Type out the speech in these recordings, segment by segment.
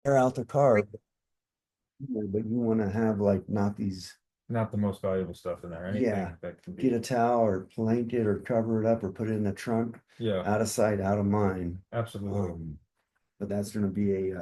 air out the car, but you want to have like not these, Not the most valuable stuff in there. yeah, Anything that can get be. a towel or blanket or cover it up or put it in the trunk, Yeah, out of sight, out of mind. absolutely. Um, but that's going to be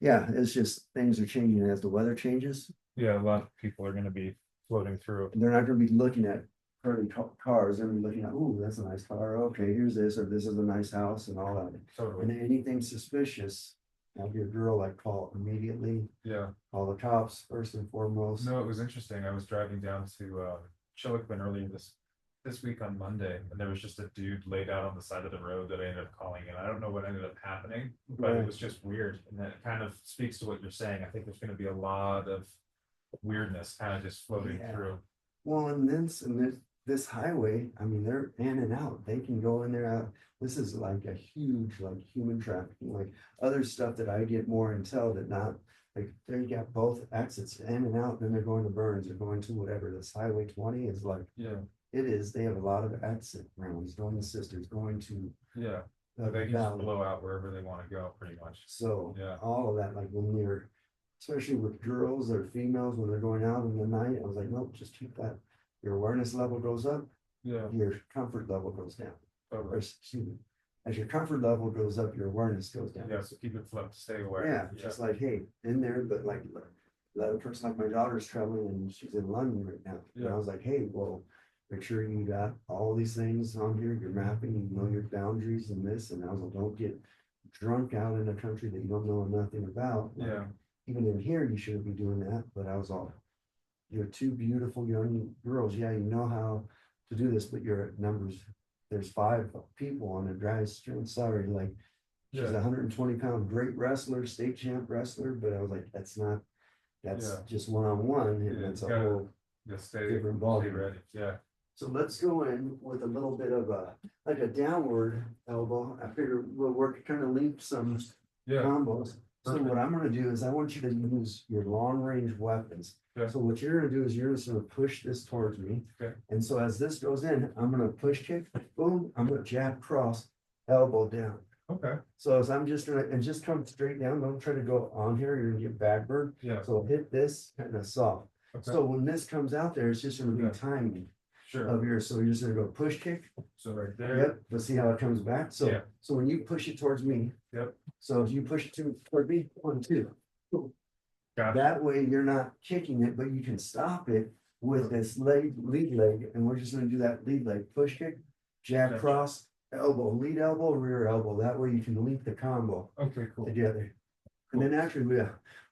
yeah, it's just things are changing as the weather changes. Yeah, a lot of people are going to be floating through. They're not going to be looking at current cars. They're going to be looking at, oh, that's a nice car. Okay, here's this, or this is a nice house and all that. Totally. And anything suspicious, have your girl like call immediately, Yeah. call the cops first and foremost. No, it was interesting. I was driving down to Chiloquin earlier this week on Monday, and there was just a dude laid out on the side of the road that I ended up calling in. I don't know what ended up happening, but it Right. was just weird, and that kind of speaks to what you're saying. I think there's going to be a lot of weirdness kind of just floating Yeah. through. Well, this highway, I mean, they're in and out. They can go in there out. This is like a huge, like human trafficking, like other stuff that I get more intel that not like there you got both exits in and out, then they're going to Burns or going to whatever. This highway 20 is like Yeah, it is. They have a lot of exit rounds going to Sisters, going to yeah. the They can just valley. blow out wherever they want to go, pretty much. So Yeah, all of that, like when you're, especially with girls or females when they're going out in the night, I was like, nope, just keep that. Your awareness level goes up, yeah, your comfort level goes down. Or totally. excuse me, as your comfort level goes up, your awareness goes down. Yeah, so keep it float, stay aware. Yeah, just like, hey, in there, but like the other person, like my daughter's traveling and she's in London right now. And I Yeah, was like, hey, well, make sure you got all these things on here, you're mapping, you know your boundaries and this, and I was like, don't get drunk out in a country that you don't know nothing about. Like, yeah, even in here, you shouldn't be doing that, but I was all, you're two beautiful young girls, yeah, you know how to do this, but you're at numbers, there's 5 people on the drive stream, sorry, like, she's yeah, a 120 pound great wrestler, state champ wrestler, but I was like, that's not, that's yeah. just one-on-one, and Yeah, that's you a gotta whole just different stay ballgame. ready. Yeah, So let's go in with a little bit of a, like a downward elbow. I figure we'll work, kind of link some yeah, combos. So perfect. what I'm gonna do is I want you to use your long range weapons. Yeah, So what you're gonna do is you're just gonna push this towards me. okay, And so as this goes in, I'm gonna push kick, boom, I'm gonna jab cross, elbow down. okay, So as I'm just gonna, and just come straight down, don't try to go on here, you're gonna get backburn. yeah, So hit this kind of soft. okay, So when this comes out there, it's just gonna Yeah. be timing sure. of yours. So you're just gonna go push kick. So right there, Yep, let's see how it comes back. So, Yeah. so when you push it towards me, yep, so if you push it toward me, 1, 2. gotcha, That way you're not kicking it, but you can stop it with this lead leg, and we're just gonna do that lead leg, push kick, jab Gotcha. cross, elbow, lead elbow, rear elbow. That way you can link the combo okay, cool. together. And then actually, we'll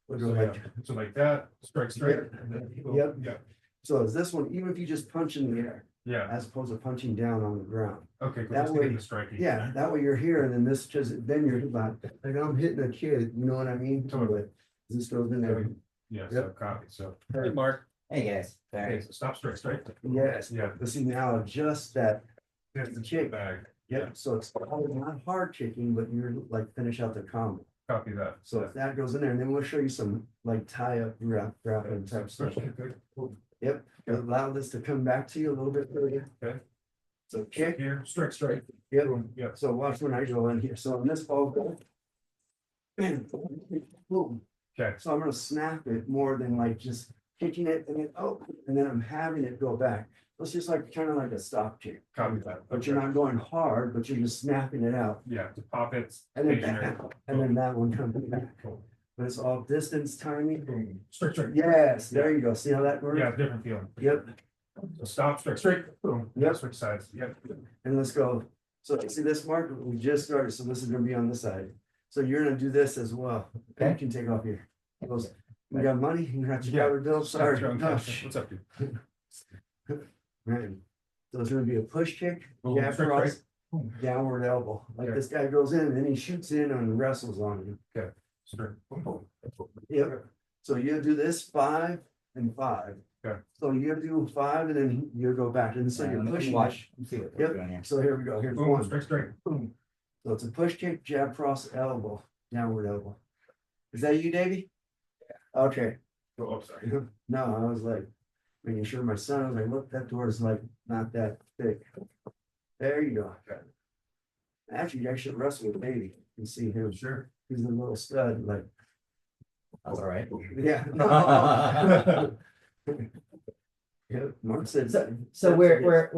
go So, like, yeah, so like that, strike straight, Yep. and then go, Yep. yeah, so is this one, even if you just punch in the air, yeah, as opposed to punching down on the ground. okay, cool, That just to get way, the striking. yeah, that way you're here, and then this just, then you're about, like I'm hitting a kid, you know what I mean? Totally. But this goes in there. Yeah, so Yep. copy, so, hey, Perfect. Mark, Hey guys, okay, sorry. so stop strike straight. Yes, Yeah, but see now adjust that, that's the kick. bag, yep, so it's not hard kicking, but you're like finish out the combo. copy that. So if that goes in there, and then we'll show you some like tie up grappling type stuff. Yep, allow this to come back to you a little bit further. Okay. So kick, Here, strike straight. yep, Boom, yeah, so watch when I go in here, so in this ball. Bam, boom. okay, So I'm gonna snap it more than like just kicking it and then, oh, and then I'm having it go back. It's just like kind of like a stop kick, copy that. but you're not going hard, but you're just snapping it out. Yeah, to pop it. And then, stationary. and then that one comes back. Cool. But it's all distance timing. Boom, strike straight. Yes, there you go. See how that works? Yeah, different feeling. Yep, So stop, strike straight, boom, yeah, Yep. switch sides, yep, and let's go. So see this mark, we just started, so this is gonna be on this side. So you're gonna do this as well. Okay, you can take off here. Goes, you got money? You got your Yeah. dollar bill? Sorry. John No, Cash. What's up, dude? Right. So it's gonna be a push kick, Boom, jab strike cross, straight. Boom, downward elbow. Like Yeah. this guy goes in and then he shoots in and wrestles on you. straight, boom, boom. Yep. So you do this 5 and 5. Okay. So you do 5 and then you go back and so you're pushing. Watch, see what we're Yep. doing here. So here we go. Here's Boom, one. straight straight, boom. So it's a push kick, jab cross, elbow, downward elbow. Is that you, Davey? Okay. Oh, sorry. No, I was like, making sure my son, I was like, look, that door is like not that thick. There you go. Actually, I should wrestle with Davey and see him. Sure. He's a little stud, like That's all right. Yeah. Yeah, Mark said. So we're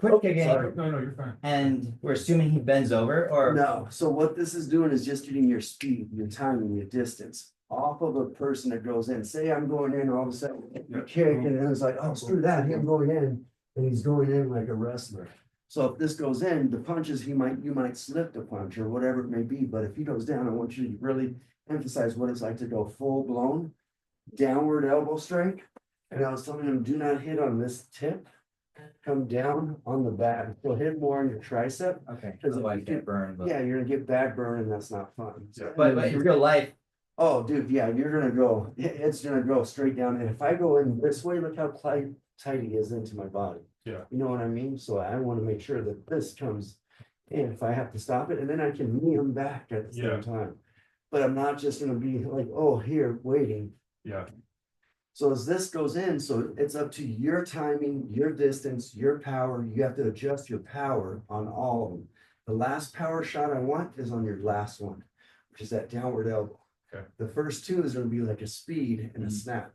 quick kicking Sorry, no, you're fine. and we're assuming he bends over or. No, so what this is doing is just getting your speed, your timing, your distance off of a person that goes in. Say I'm going in, all of a sudden you kick and then it's like, oh, screw that, him going in. And he's going in like a wrestler. So if this goes in, the punches, you might slip the punch or whatever it may be. But if he goes down, I want you to really emphasize what it's like to go full blown downward elbow strike. And I was telling him, do not hit on this tip. Come down on the back. So hit more on your tricep. Okay, Because otherwise you get burned. But, Yeah, you're gonna get back burn and that's not fun. Yeah. but in real life, Oh, dude, yeah, you're gonna go, it's gonna go straight down. And if I go in this way, look how tight he is into my body. Yeah. You know what I mean? So I wanna make sure that this comes in if I have to stop it, and then I can knee him back at the Yeah. same time. But I'm not just gonna be like, oh, here, waiting. Yeah, So as this goes in, so it's up to your timing, your distance, your power. You have to adjust your power on all of them. The last power shot I want is on your last one, which is that downward elbow. Okay. The first two is gonna be like a speed and a Mhm. snap.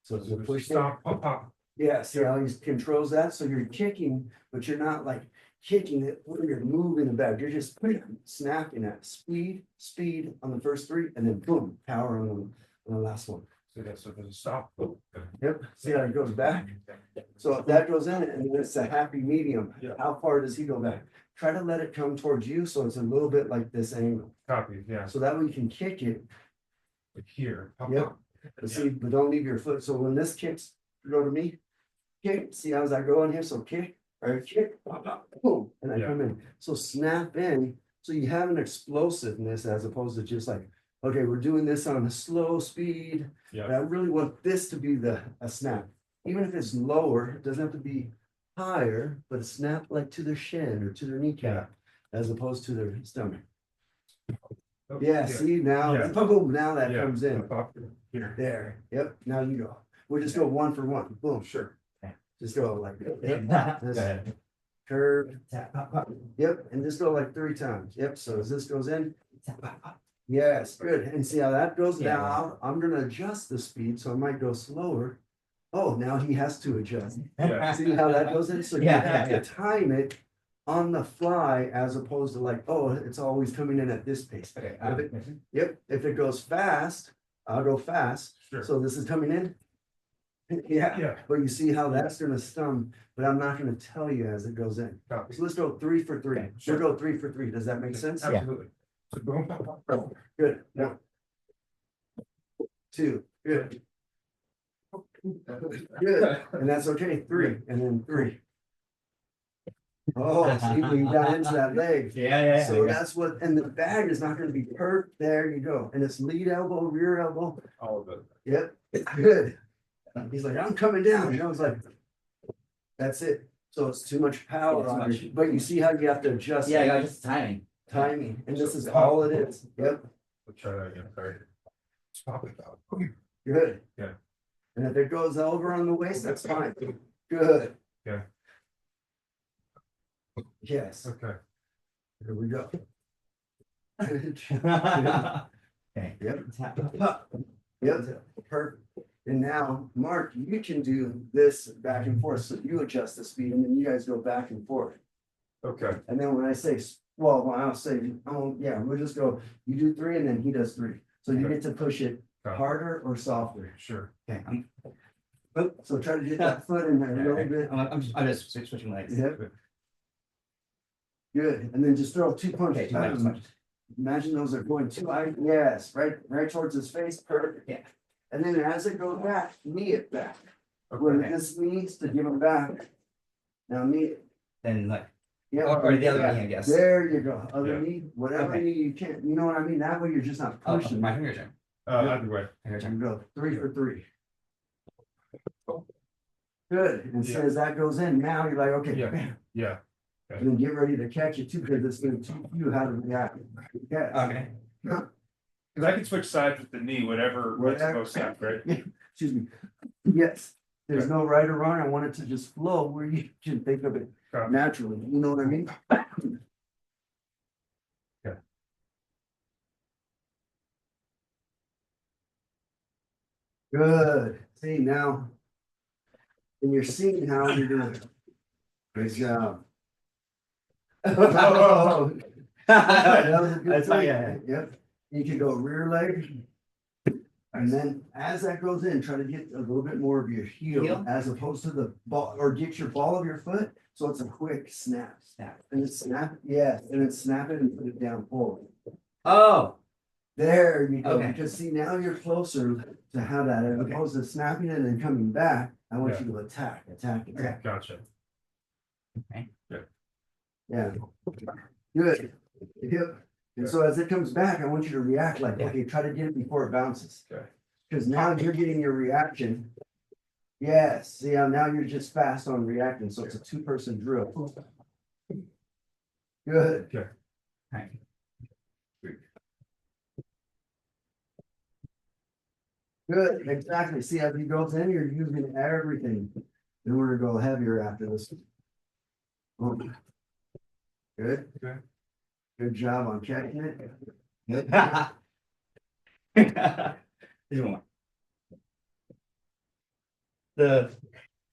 So if you so push stop, pop, pop. yeah, see how he controls that? So you're kicking, but you're not like kicking it where you're moving it back. You're just snapping at speed on the first three, and then boom, power on the last one. So that's, so there's a stop. Yep, see how he goes back? So if that goes in and it's a happy medium, Yeah. how far does he go back? Try to let it come towards you, so it's a little bit like this angle, Copy, yeah, so that way you can kick it, like here. Pop, Yep. pop. but see, but don't leave your foot, so when this kicks, go to me. Kick, see how's that going here, so kick, or kick, pop, pop, boom, and I Yeah. come in, so snap in, so you have an explosiveness as opposed to just like, okay, we're doing this on a slow speed. But Yeah, I really want this to be a snap, even if it's lower, it doesn't have to be higher, but a snap like to their shin or to their kneecap. As opposed to their stomach. Oh, Yeah, see now, Yeah. boom, boom, now that Yeah. comes in. Pop, here, There, yep, now you go. We'll just go one for one, boom, sure. just go like, go yep, ahead. curve, Tap, pop, pop. yep, and just go like 3 times, yep, so as this goes in. Tap, pop, pop. Yes, good, and see how that goes Yeah. now, I'm gonna adjust the speed, so I might go slower. Oh, now he has to adjust. Yeah. See how that goes in? So you Yeah, have yeah, to time it on the fly as opposed to like, oh, it's always coming in at this pace. Okay. Yep, if it goes fast, I'll go fast. Sure. So this is coming in. Yeah, Yeah, but you see how that's gonna stun, but I'm not gonna tell you as it goes in. copy. So let's go 3 for 3. Okay, sure. We'll go 3 for 3. Does that make sense? Absolutely. So boom, pop, pop, pop. Good. Yeah. 2, good. Good, and that's okay, 3, and then 3. Oh, see, when you got into that leg. Yeah. So that's what, and the bag is not gonna be perfect, there you go, and it's lead elbow, rear elbow, All of it. yep, good. He's like, I'm coming down, and I was like, that's it, so it's too much power Too on much. it, but you see how you have to adjust. Yeah, I got just timing. Timing, and this is all it is, yep, We'll try that again, sorry. Stop it out. good. Yeah. And if it goes over on the waist, that's fine, good. Yeah. Yes, Okay, here we go. Okay. Yep. Tap, pop, pop. Yep, perfect. And now, Mark, you can do this back and forth, so you adjust the speed and then you guys go back and forth. okay, And then when I say, well, when I'll say, oh, yeah, we'll just go, you do 3 and then he does 3. So you Okay. get to push it Got it. harder or softer. Sure. Okay, So try to get that foot in there a little bit. I'm just switching legs. Yep, good. And then just throw 2 Okay, punches. too much. Imagine those are going too high. Yes, right towards his face. Perfect. Yeah. And then as it goes back, knee it back. Where Okay, this needs to give him back. Now knee it. Then like, Yeah. or the other knee, I guess. There you go. Other Yeah. knee, whatever Okay. knee you can't, you know what I mean? That way you're just not Oh, pushing. my finger turn. either way, Finger And turn. go 3 for 3. Good. And so Yeah. as that goes in, now you're like, okay, Yeah. bam. yeah, And then get ready to catch it too, because it's gonna teach you how to react. Yes. Okay. because I can switch sides with the knee, whatever makes the Whatever. most sense, right? Excuse me. Yes, there's no right or wrong. I want it to just flow where you can think of it Copy. naturally. You know what I mean? Good. See now. And you're seeing how you're doing. Great job. Oh, that was a good That's fine, thing. yeah, Yep. You can go rear leg. And then as that goes in, try to get a little bit more of your heel Heel? as opposed to the ball, or get your ball of your foot. So it's a quick snap. Snap. And it's snap, yeah, and then snap it and put it down forward. Oh, There you go. Okay. Because see, now you're closer to how that, as Okay. opposed to snapping it and then coming back. I want Yeah. you to attack. Gotcha. Yeah. Good. Yep. And so as it comes back, I want you to react like, Yeah. okay, try to get it before it bounces. Okay. Because now you're getting your reaction. Yes, see, now you're just fast on reacting, so it's a two-person drill. Good. right. Good, exactly. See, as he goes in, you're using everything. Then we're gonna go heavier after this. Boom. Good. Good. Good job on catching it. Good. There's one more. The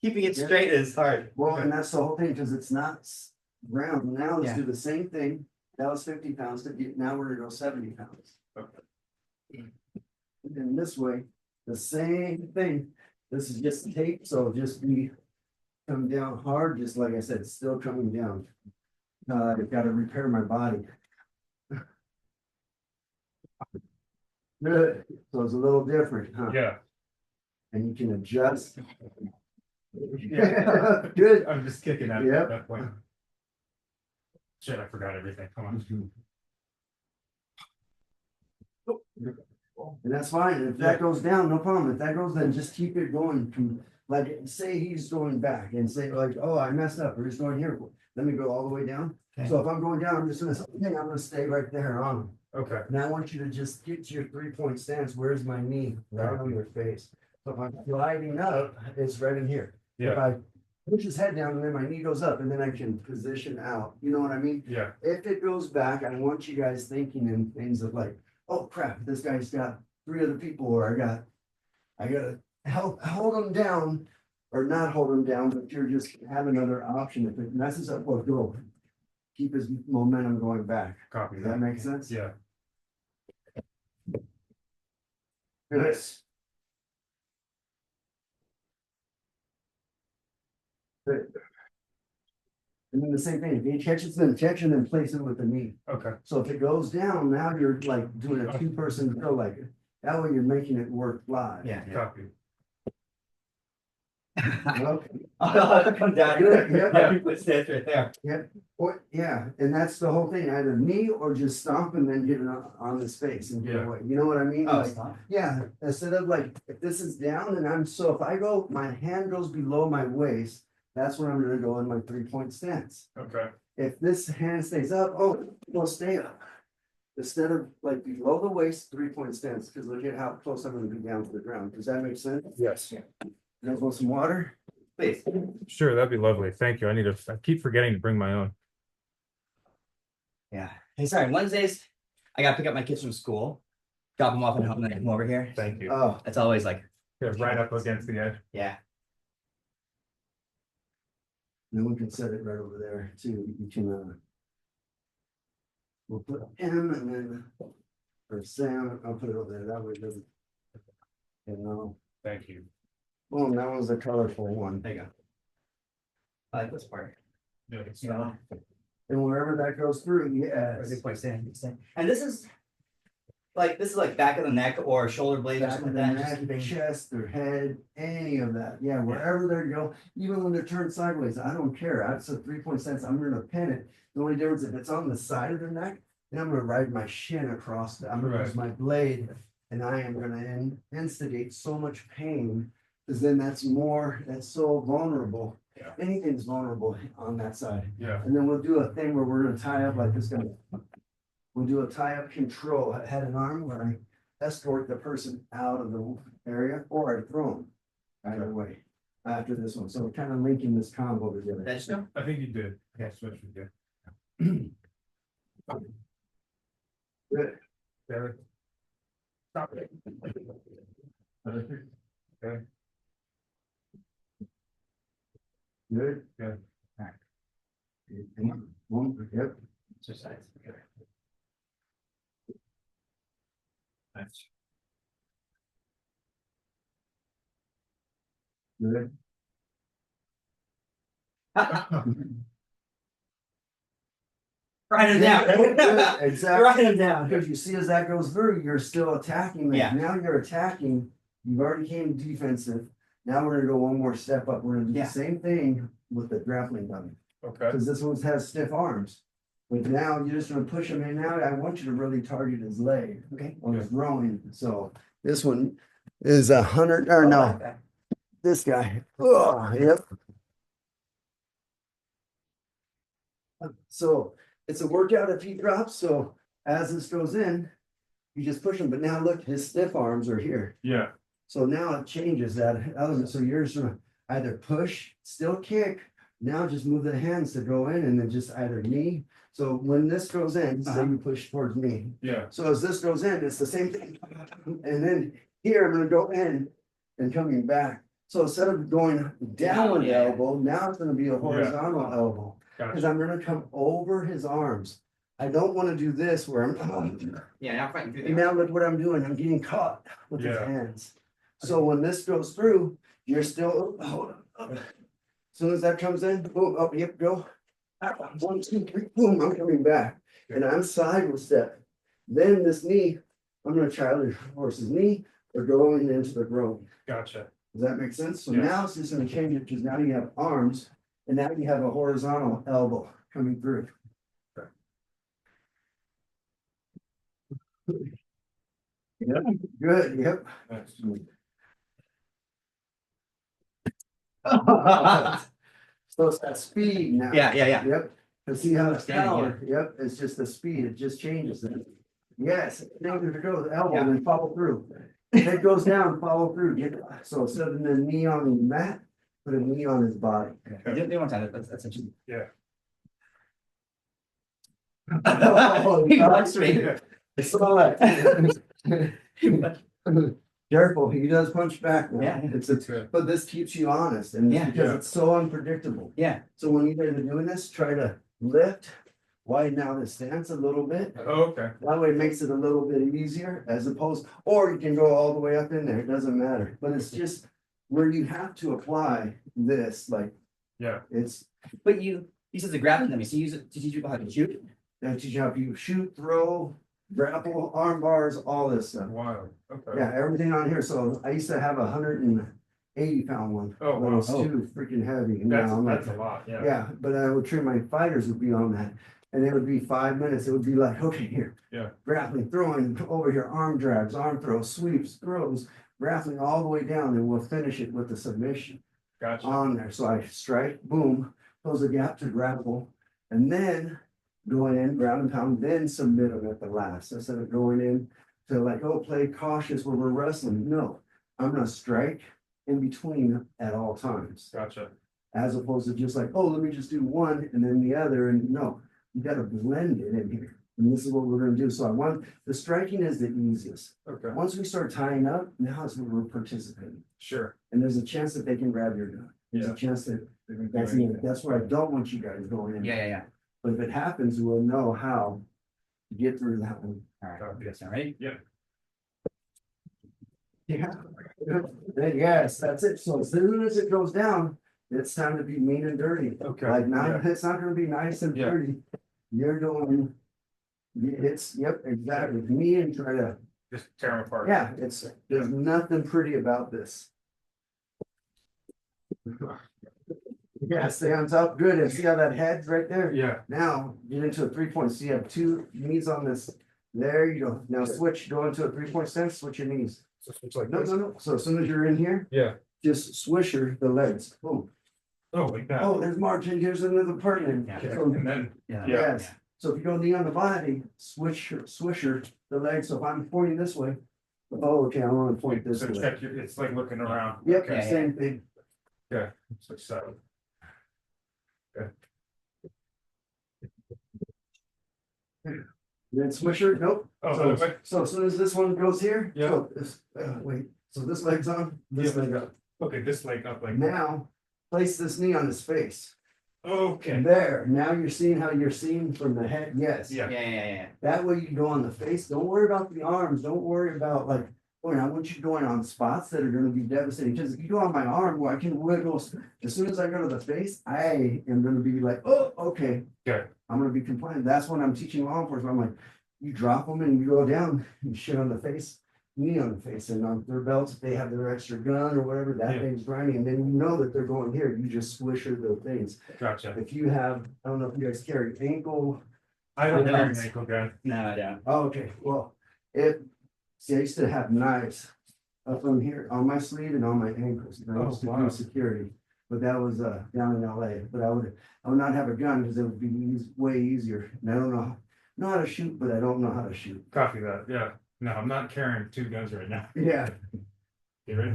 keeping it straight is hard. Well, and that's the whole thing, because it's not round. Now let's Yeah. do the same thing. That was 50 pounds. Now we're gonna go 70 pounds. Okay. And this way, the same thing. This is just tape, so just be come down hard, just like I said, it's still coming down. I've got to repair my body. Good, so it's a little different, huh? Yeah. And you can adjust. Yeah. Good. I'm just kicking at Yep. that point. Shit, I forgot everything. Come on. And that's fine, if that goes down, no problem, if that goes, then just keep it going, like, say he's going back and say like, oh, I messed up, or he's going here, let me go all the way down. Okay. So if I'm going down, I'm just gonna say, okay, I'm gonna stay right there on him. Okay. And I want you to just get to your 3-point stance, where's my knee, right on your face. So if I'm gliding up, it's right in here. If Yeah. I push his head down and then my knee goes up and then I can position out, you know what I mean? Yeah. If it goes back, I want you guys thinking in things of like, oh crap, this guy's got 3 other people, or I gotta hold them down. Or not hold them down, but you're just have another option. If it messes up, well, go. Keep his momentum going back. Copy Does that make sense? Yeah. Good. Good. And then the same thing, if he catches them, catch and then place it with the knee. Okay. So if it goes down, now you're like doing a 2-person drill, like that way you're making it work live. Yeah. Copy. Okay. I'll come down. Good, yeah. Yeah, people stand right there. Or, yeah, and that's the whole thing, either knee or just stomp and then get it on his face and get Yeah. away, you know what I mean? Oh, Like, stop. yeah, instead of like, if this is down and if I go, my hand goes below my waist, that's when I'm gonna go in my 3-point stance. Okay. If this hand stays up, oh, well, stay up. Instead of like below the waist, 3-point stance, because look at how close I'm gonna be down to the ground, does that make sense? Yes. You guys want some water? Please. Sure, that'd be lovely. Thank you. I keep forgetting to bring my own. Yeah. Hey, sorry, Wednesdays, I gotta pick up my kids from school, drop them off and help them come over here. Thank you. Oh, That's always like, Yeah, right up against the edge. yeah. then we can set it right over there too, you can, we'll put M and then, or Sam, I'll put it over there, that way it doesn't. You know, Thank you. well, that was a colorful one, There you go. I like this part. Yeah, it's You know, and wherever that goes through, or yes. good point, stand. And this is like back of the neck or shoulder blades or Back something of like the that. Just neck, keeping- chest, their head, any of that, yeah, wherever they go, even when they're turned sideways, I don't care, that's a 3-point stance, I'm gonna pin it. The only difference, if it's on the side of their neck, then I'm gonna ride my shin across, I'm gonna use my blade. And I am gonna instigate so much pain, because then that's so vulnerable. Yeah. Anything's vulnerable on that side. Yeah. And then we'll do a thing where we're gonna tie up like this guy. We'll do a tie up control, head and arm, where I escort the person out of the area, or I throw them. Either way, after this one, so we're kind of linking this combo together. That's no. I think you did. Okay, switch with you. Good. There. Stop it. Okay. Good. Good. Alright. And one, yep, Exercise. Okay. Nice. good. Write him down. Good, exactly. Write him down. Because you see, as that goes through, you're still attacking them. Yeah. Now you're attacking, you've already came defensive. Now we're gonna go one more step up. We're gonna do Yeah. the same thing with the grappling gun. Okay. Because this one has stiff arms. But now you're just gonna push him in. Now I want you to really target his leg Okay. or his groin. So this one is 100, or Oh, no, okay. this guy. Oh, yep. So it's a workout if he drops. So as this goes in, you just push him. But now look, his stiff arms are here. Yeah. So now it changes that element. So you're just gonna either push, still kick. Now just move the hands to go in and then just either knee. So when this goes in, say you push towards me. Yeah. So as this goes in, it's the same thing. And then here I'm gonna go in and coming back. So instead of going down Yeah. elbow, now it's gonna be a horizontal elbow. Because Gotcha. I'm gonna come over his arms. I don't wanna do this where I'm. Yeah, now fighting through And there. now look what I'm doing, I'm getting caught with his Yeah. hands. So when this goes through, you're still, hold on. Soon as that comes in, boom, up, yep, go. 1, 2, 3, boom, I'm coming back. And I'm sideward step. Then this knee, I'm gonna try either horse's knee or going into the groin. Gotcha. Does that make sense? So Yes. now it's just gonna change it because now you have arms and now you have a horizontal elbow coming through. Yep, good, yep. Nice. So it's that speed now. Yeah, yeah, yeah. Yep, and see how it's Standing, power, yep, it's just the speed, it just changes it. Yes, now to go the elbow and follow through. It goes down, follow through, so instead of the knee on the mat, put a knee on his body. Do one time. That's interesting. Yeah. He wants me. I saw that. Careful, he does punch back now. Yeah. It's Good. but this keeps you honest and Yeah. because Yeah. it's so unpredictable. Yeah. So when you're doing this, try to lift, widen out his stance a little bit. Oh, okay. That way it makes it a little bit easier as opposed, or you can go all the way up in there, it doesn't matter, but it's just where you have to apply this, like, Yeah. it's, But you said the grappling dummy. So you use it to teach people how to shoot. that teaches you how you shoot, throw, grapple, arm bars, all this stuff. Wow. Okay. Yeah, everything on here, so I used to have 180-pound one. Oh, But it wow. was too freaking heavy, and now I'm That's like, a lot. Yeah. yeah, but I would train my fighters would be on that. And it would be 5 minutes, it would be like, okay, here. Yeah. Grappling, throwing over here, arm drags, arm throws, sweeps, throws, grappling all the way down, and we'll finish it with the submission Gotcha. on there. So I strike, boom, close the gap to grapple, and then going in, ground and pound, then submit them at the last, instead of going in to like, oh, play cautious where we're wrestling. No, I'm gonna strike in between at all times. Gotcha. As opposed to just like, oh, let me just do one and then the other, and no, you gotta blend it in here. And this is what we're gonna do. So I want, the striking is the easiest. Okay. Once we start tying up, now is where we're participating. Sure. And there's a chance that they can grab your gun. There's Yeah. a chance that, They're gonna do that's, anything. that's where I don't want you guys going in. Yeah, yeah. But if it happens, we'll know how to get through that one. All right. You guys ready? Yeah. Yes, that's it. So as soon as it goes down, it's time to be mean and dirty. Okay. Like Yeah. it's not gonna be nice and Yeah. dirty. You're going. It's, yep, exactly. Me and try to, Just tear them apart. yeah, there's nothing pretty about this. Yeah, stay on top, good. And see how that head's right there? Yeah. Now, get into a 3-point, so you have 2 knees on this. There you go. Now switch, go into a 3-point stance, switch your knees. So it's like No, this. no, no. So as soon as you're in here, Yeah. just swisher the legs. Boom. Oh, like that. Oh, there's Martin. Here's another partner. Yeah. Okay. So- And then. Yeah. Yeah. Yes. So if you go knee on the body, swisher the legs. So if I'm pointing this way, oh, okay, I want to point this So way. check your, it's like looking around. Yep, Okay. Yeah. same thing. Okay. So seven. Then swisher, nope. Oh, So, that way? so as soon as this one goes here, Yeah. so wait. So this leg's on, this leg up. Okay, this leg up like. Now, place this knee on his face. Okay. There, now you're seeing how you're seeing from the head, yes. Yeah. Yeah. That way you go on the face, don't worry about the arms, don't worry about like, oh, I want you going on spots that are gonna be devastating, because if you go on my arm, where I can wiggle, as soon as I go to the face, I am gonna be like, oh, okay. Okay. I'm gonna be compliant, that's when I'm teaching law enforcement, I'm like, you drop them and you go down, you shit on the face, knee on the face, and on their belts, if they have their extra gun or whatever, that Yeah. thing's grinding, and then you know that they're going here, you just swish the things. Gotcha. If you have, I don't know if you guys carry ankle. I don't I have don't. an ankle gun. No, I don't. Oh, okay, well, see, I used to have knives up on here, on my sleeve and on my ankles, and I used to Oh, wow. do security. But that was down in LA, but I would not have a gun because it would be way easier, and I don't know how to shoot, but I don't know how to shoot. Copy that, yeah. No, I'm not carrying two guns right now. Yeah, You ready?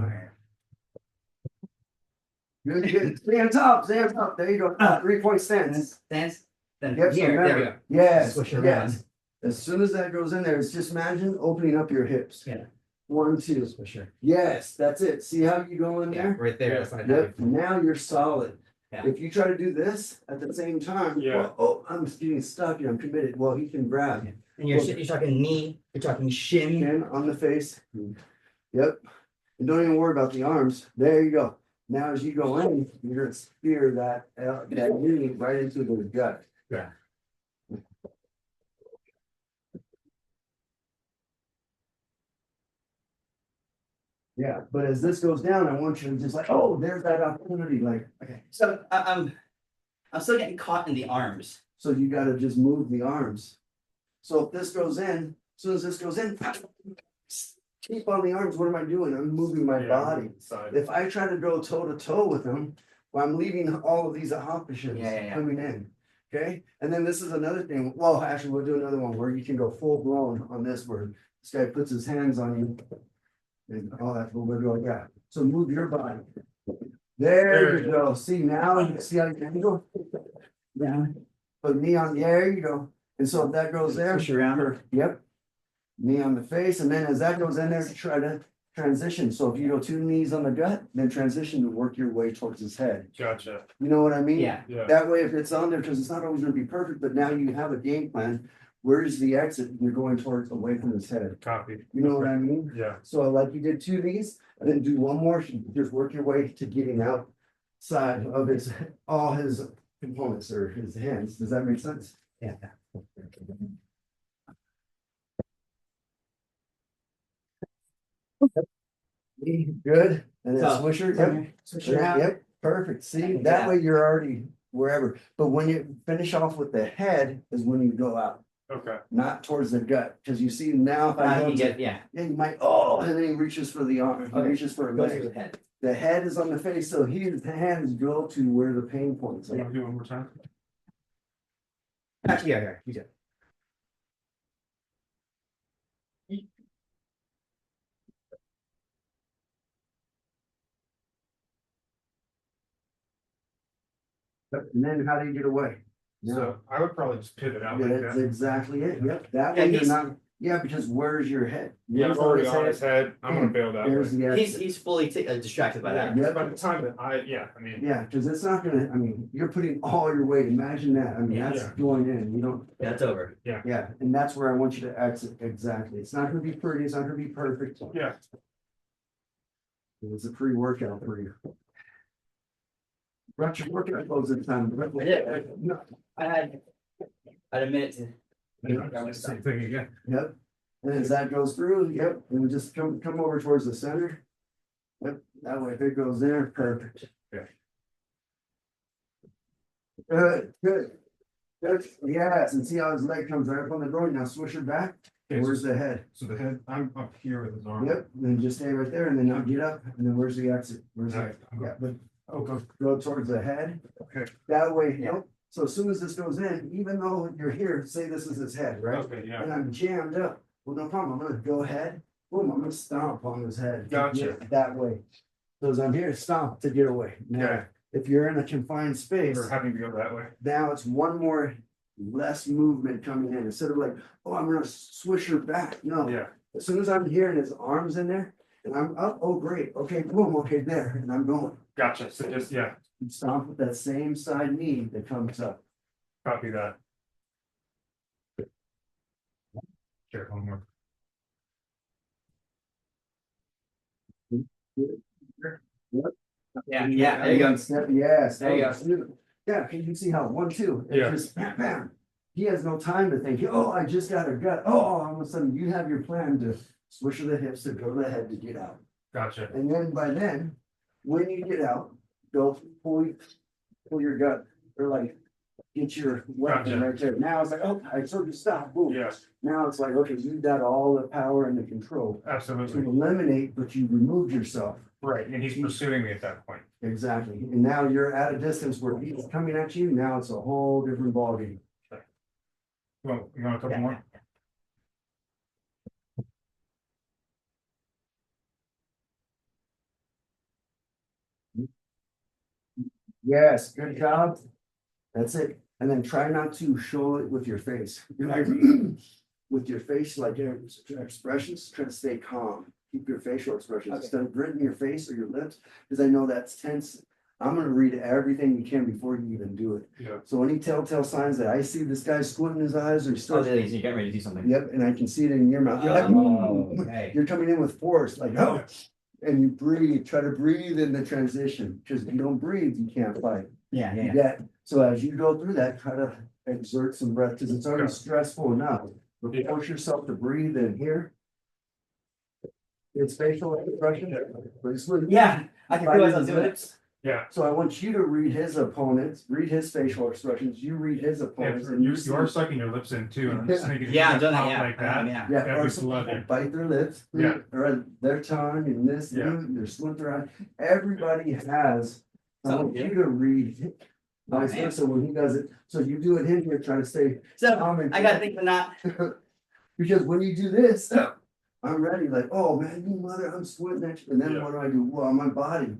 good, stand up, there you go, 3-point stance. Stance. Then Yep, so here, there we remember, go. yes, Swish it yes. around. As soon as that goes in there, it's just imagine opening up your hips. Yeah. 1, 2. For sure. Yes, that's it. See how you go in Yeah, there? right there. That's what I Yep, have. now you're solid. Yeah. If you try to do this at the same time, Yeah. well, oh, I'm getting stuck here, I'm committed. Well, he can grab And you're talking knee, you're talking shin. chin on the face. Yep. And don't even worry about the arms. There you go. Now, as you go in, you're gonna spear that knee right into the gut. Yeah. Yeah, but as this goes down, I want you to just like, oh, there's that opportunity, like, Okay. So I'm still getting caught in the arms. so you gotta just move the arms. So if this goes in, as soon as this goes in, keep on the arms, what am I doing? I'm moving my Yeah, body. Side. If I try to go toe to toe with them, well, I'm leaving all of these options Yeah. coming in. Okay, and then this is another thing, well, actually, we'll do another one where you can go full blown on this, where this guy puts his hands on you. And all that, but we're going, yeah, so move your body. There you go, see now, you see how you can go? Down, put knee on, there you go, and so if that goes there. Push around. Yep. Knee on the face, and then as that goes in there, try to transition, so if you go 2 knees on the gut, then transition to work your way towards his head. Gotcha. You know what I mean? Yeah. Yeah. That way, if it's on there, because it's not always gonna be perfect, but now you have a game plan. Where's the exit? You're going towards away from his head. Copy. You know what I mean? Yeah. So like you did 2 of these, and then do one more, just work your way to getting outside of his, all his components or his hands. Does that make sense? Yeah. Good, and then So, swisher, yep. Switch it around. Yep, perfect. See, Yeah. that way you're already wherever, but when you finish off with the head is when you go out, Okay. not towards the gut, because you see now. If I go You to- get, yeah. Yeah, you might, oh, and then he reaches for the arm, he Okay. reaches for a Go through leg. the head. The head is on the face, so his hands go to where the pain points You are. want to do one more time? Actually, here, you do. And then how do you get away? So I would probably just pivot out like That's that. exactly it, yep, that Yeah, way you're he's- not, yeah, because where's your head? Yeah, I'm Yours already on his head. I'm gonna and bail that way. There's the He's exit. he's fully distracted by that. Yeah. By the time that I mean, Yeah, because it's not gonna, I mean, you're putting all your weight, imagine that, I mean, Yeah. that's going in, you don't. That's over. Yeah, and that's where I want you to exit, exactly, it's not gonna be pretty, it's not gonna be perfect. yeah, It's a pre-workout for you. Brought your workout clothes in time. I did. No, I had a minute to. same thing again. Yep, and as that goes through, yep, and we just come over towards the center. Yep, that way if it goes there, perfect. Yeah. Good, good. Good, yes, and see how his leg comes right up on the groin, now swish it back, Okay, where's the head? So the head, I'm up here with his arm. Yep, then just stay right there, and then now get up, and then where's the exit? Where's All the, right, I'm yeah, but Oh, go. go towards the head. Okay. That way, Yeah. yep, so as soon as this goes in, even though you're here, say this is his head, right? Okay, yeah. And I'm jammed up, well, no problem, I'm gonna go ahead, boom, I'm gonna stomp on his head. Gotcha. Yeah, that way. So as I'm here, stomp to get away. Now, Okay. if you're in a confined space, Or having to go that way. now it's one more less movement coming in, instead of like, oh, I'm gonna swish her back, no. Yeah. As soon as I'm here and his arm's in there, and I'm up, oh, great, okay, boom, okay, there, and I'm going. Gotcha. So just, yeah, And stomp with that same side knee that comes up. copy that. Sure, one more. Yeah, yeah, there you go. Step, yes. There you go. Yeah, can you see how 1, 2, it Yeah. just bam, bam. He has no time to think, oh, I just got a gut, oh, all of a sudden you have your plan to swish the hips to go to the head to get out. Gotcha. And then by then, when you get out, go pull your gut, or like, get your weapon Gotcha. right there. Now it's like, oh, I told you stop, boom. Yes, Now it's like, okay, you got all the power and the control to absolutely. eliminate, but you removed yourself. Right. And he's pursuing me at that point. Exactly. And now you're at a distance where he's coming at you. Now it's a whole different ballgame. Well, you want a couple more? Yes, good job. That's it. And then try not to show it with your face. You're like, with your face, like your expressions, try to stay calm. Keep your facial expressions Okay. instead of gritting your face or your lips, because I know that's tense. I'm gonna read everything you can before you even do it. Yeah. So any telltale signs that I see this guy squinting his eyes or he Oh, starts, there, you get ready to do something. yep, and I can see it in your mouth. You're like, Oh, okay. you're coming in with force, like, oh, and you breathe, try to breathe in the transition, because if you don't breathe, you can't fight. Yeah, yeah, yeah. Yeah, so as you go through that, try to exert some breath, because it's already Yeah. stressful enough. But Yeah. force yourself to breathe in here. It's facial expression. But it's really- Yeah, I can feel myself Biting doing it. lips. Yeah. So I want you to read his opponents, read his facial expressions, you read his Yeah, opponents. and you see- are sucking your lips in too, and I'm just thinking. Yeah, I've done that, pop yeah. Like that. Yeah. Yeah, That'd or be some lovely. people bite their lips. Yeah. Or their tongue and this, Yeah. their slit their eye. Everybody has. I want you to read. Vice man. versa when he does it. So you do it in here, try to stay So calm and. I gotta think of not. Because when you do this, I'm ready, like, oh man, you mother, I'm sweating at you. And then Yeah. what do? Well, my body,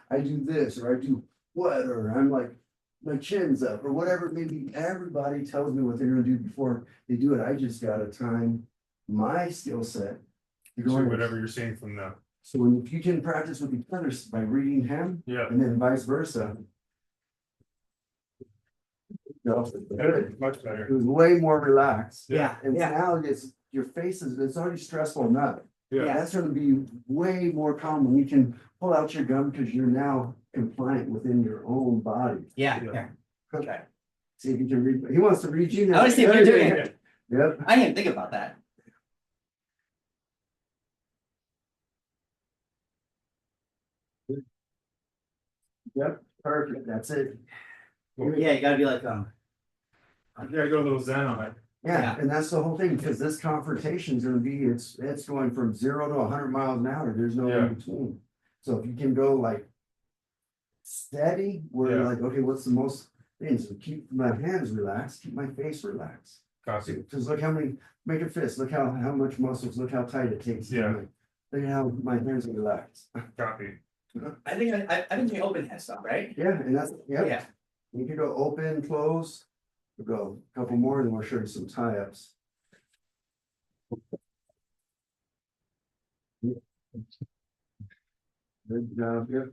I do this, or I do what, or I'm like, my chin's up, or whatever, maybe everybody tells me what they're gonna do before they do it. I just gotta time my skill set. to go So in. whatever you're seeing from them. So when, if you can practice with each other by reading him, Yeah. and then vice versa. Better, much It better. was way more relaxed. Yeah, And yeah, now your face it's already stressful enough. Yeah. That's gonna be way more calm when you can pull out your gun because you're now compliant within your own body. yeah, Yeah. yeah. Okay. See if you can read, he wants to read you now. I wanna see if you're doing it. Yep, I didn't even think about that. yep, perfect, that's it. Yeah, you gotta be like, I gotta go a little zen on it. Yeah, Yeah. and that's the whole thing, because this confrontation is gonna be, it's going from 0 to 100 miles an hour, there's no Yeah. in between. So if you can go like steady, where you're Yeah. like, okay, what's the most things, so keep my hands relaxed, keep my face relaxed. Copy. Because look how many, make a fist, look how much muscles, look how tight it takes. Yeah. Look at how my hands are relaxed. Copy. I think I've been doing open hand stuff, right? Yeah, and that's, yeah, Yeah. you can go open, close. We'll go a couple more, and we'll show you some tie-ups. Good job, yep.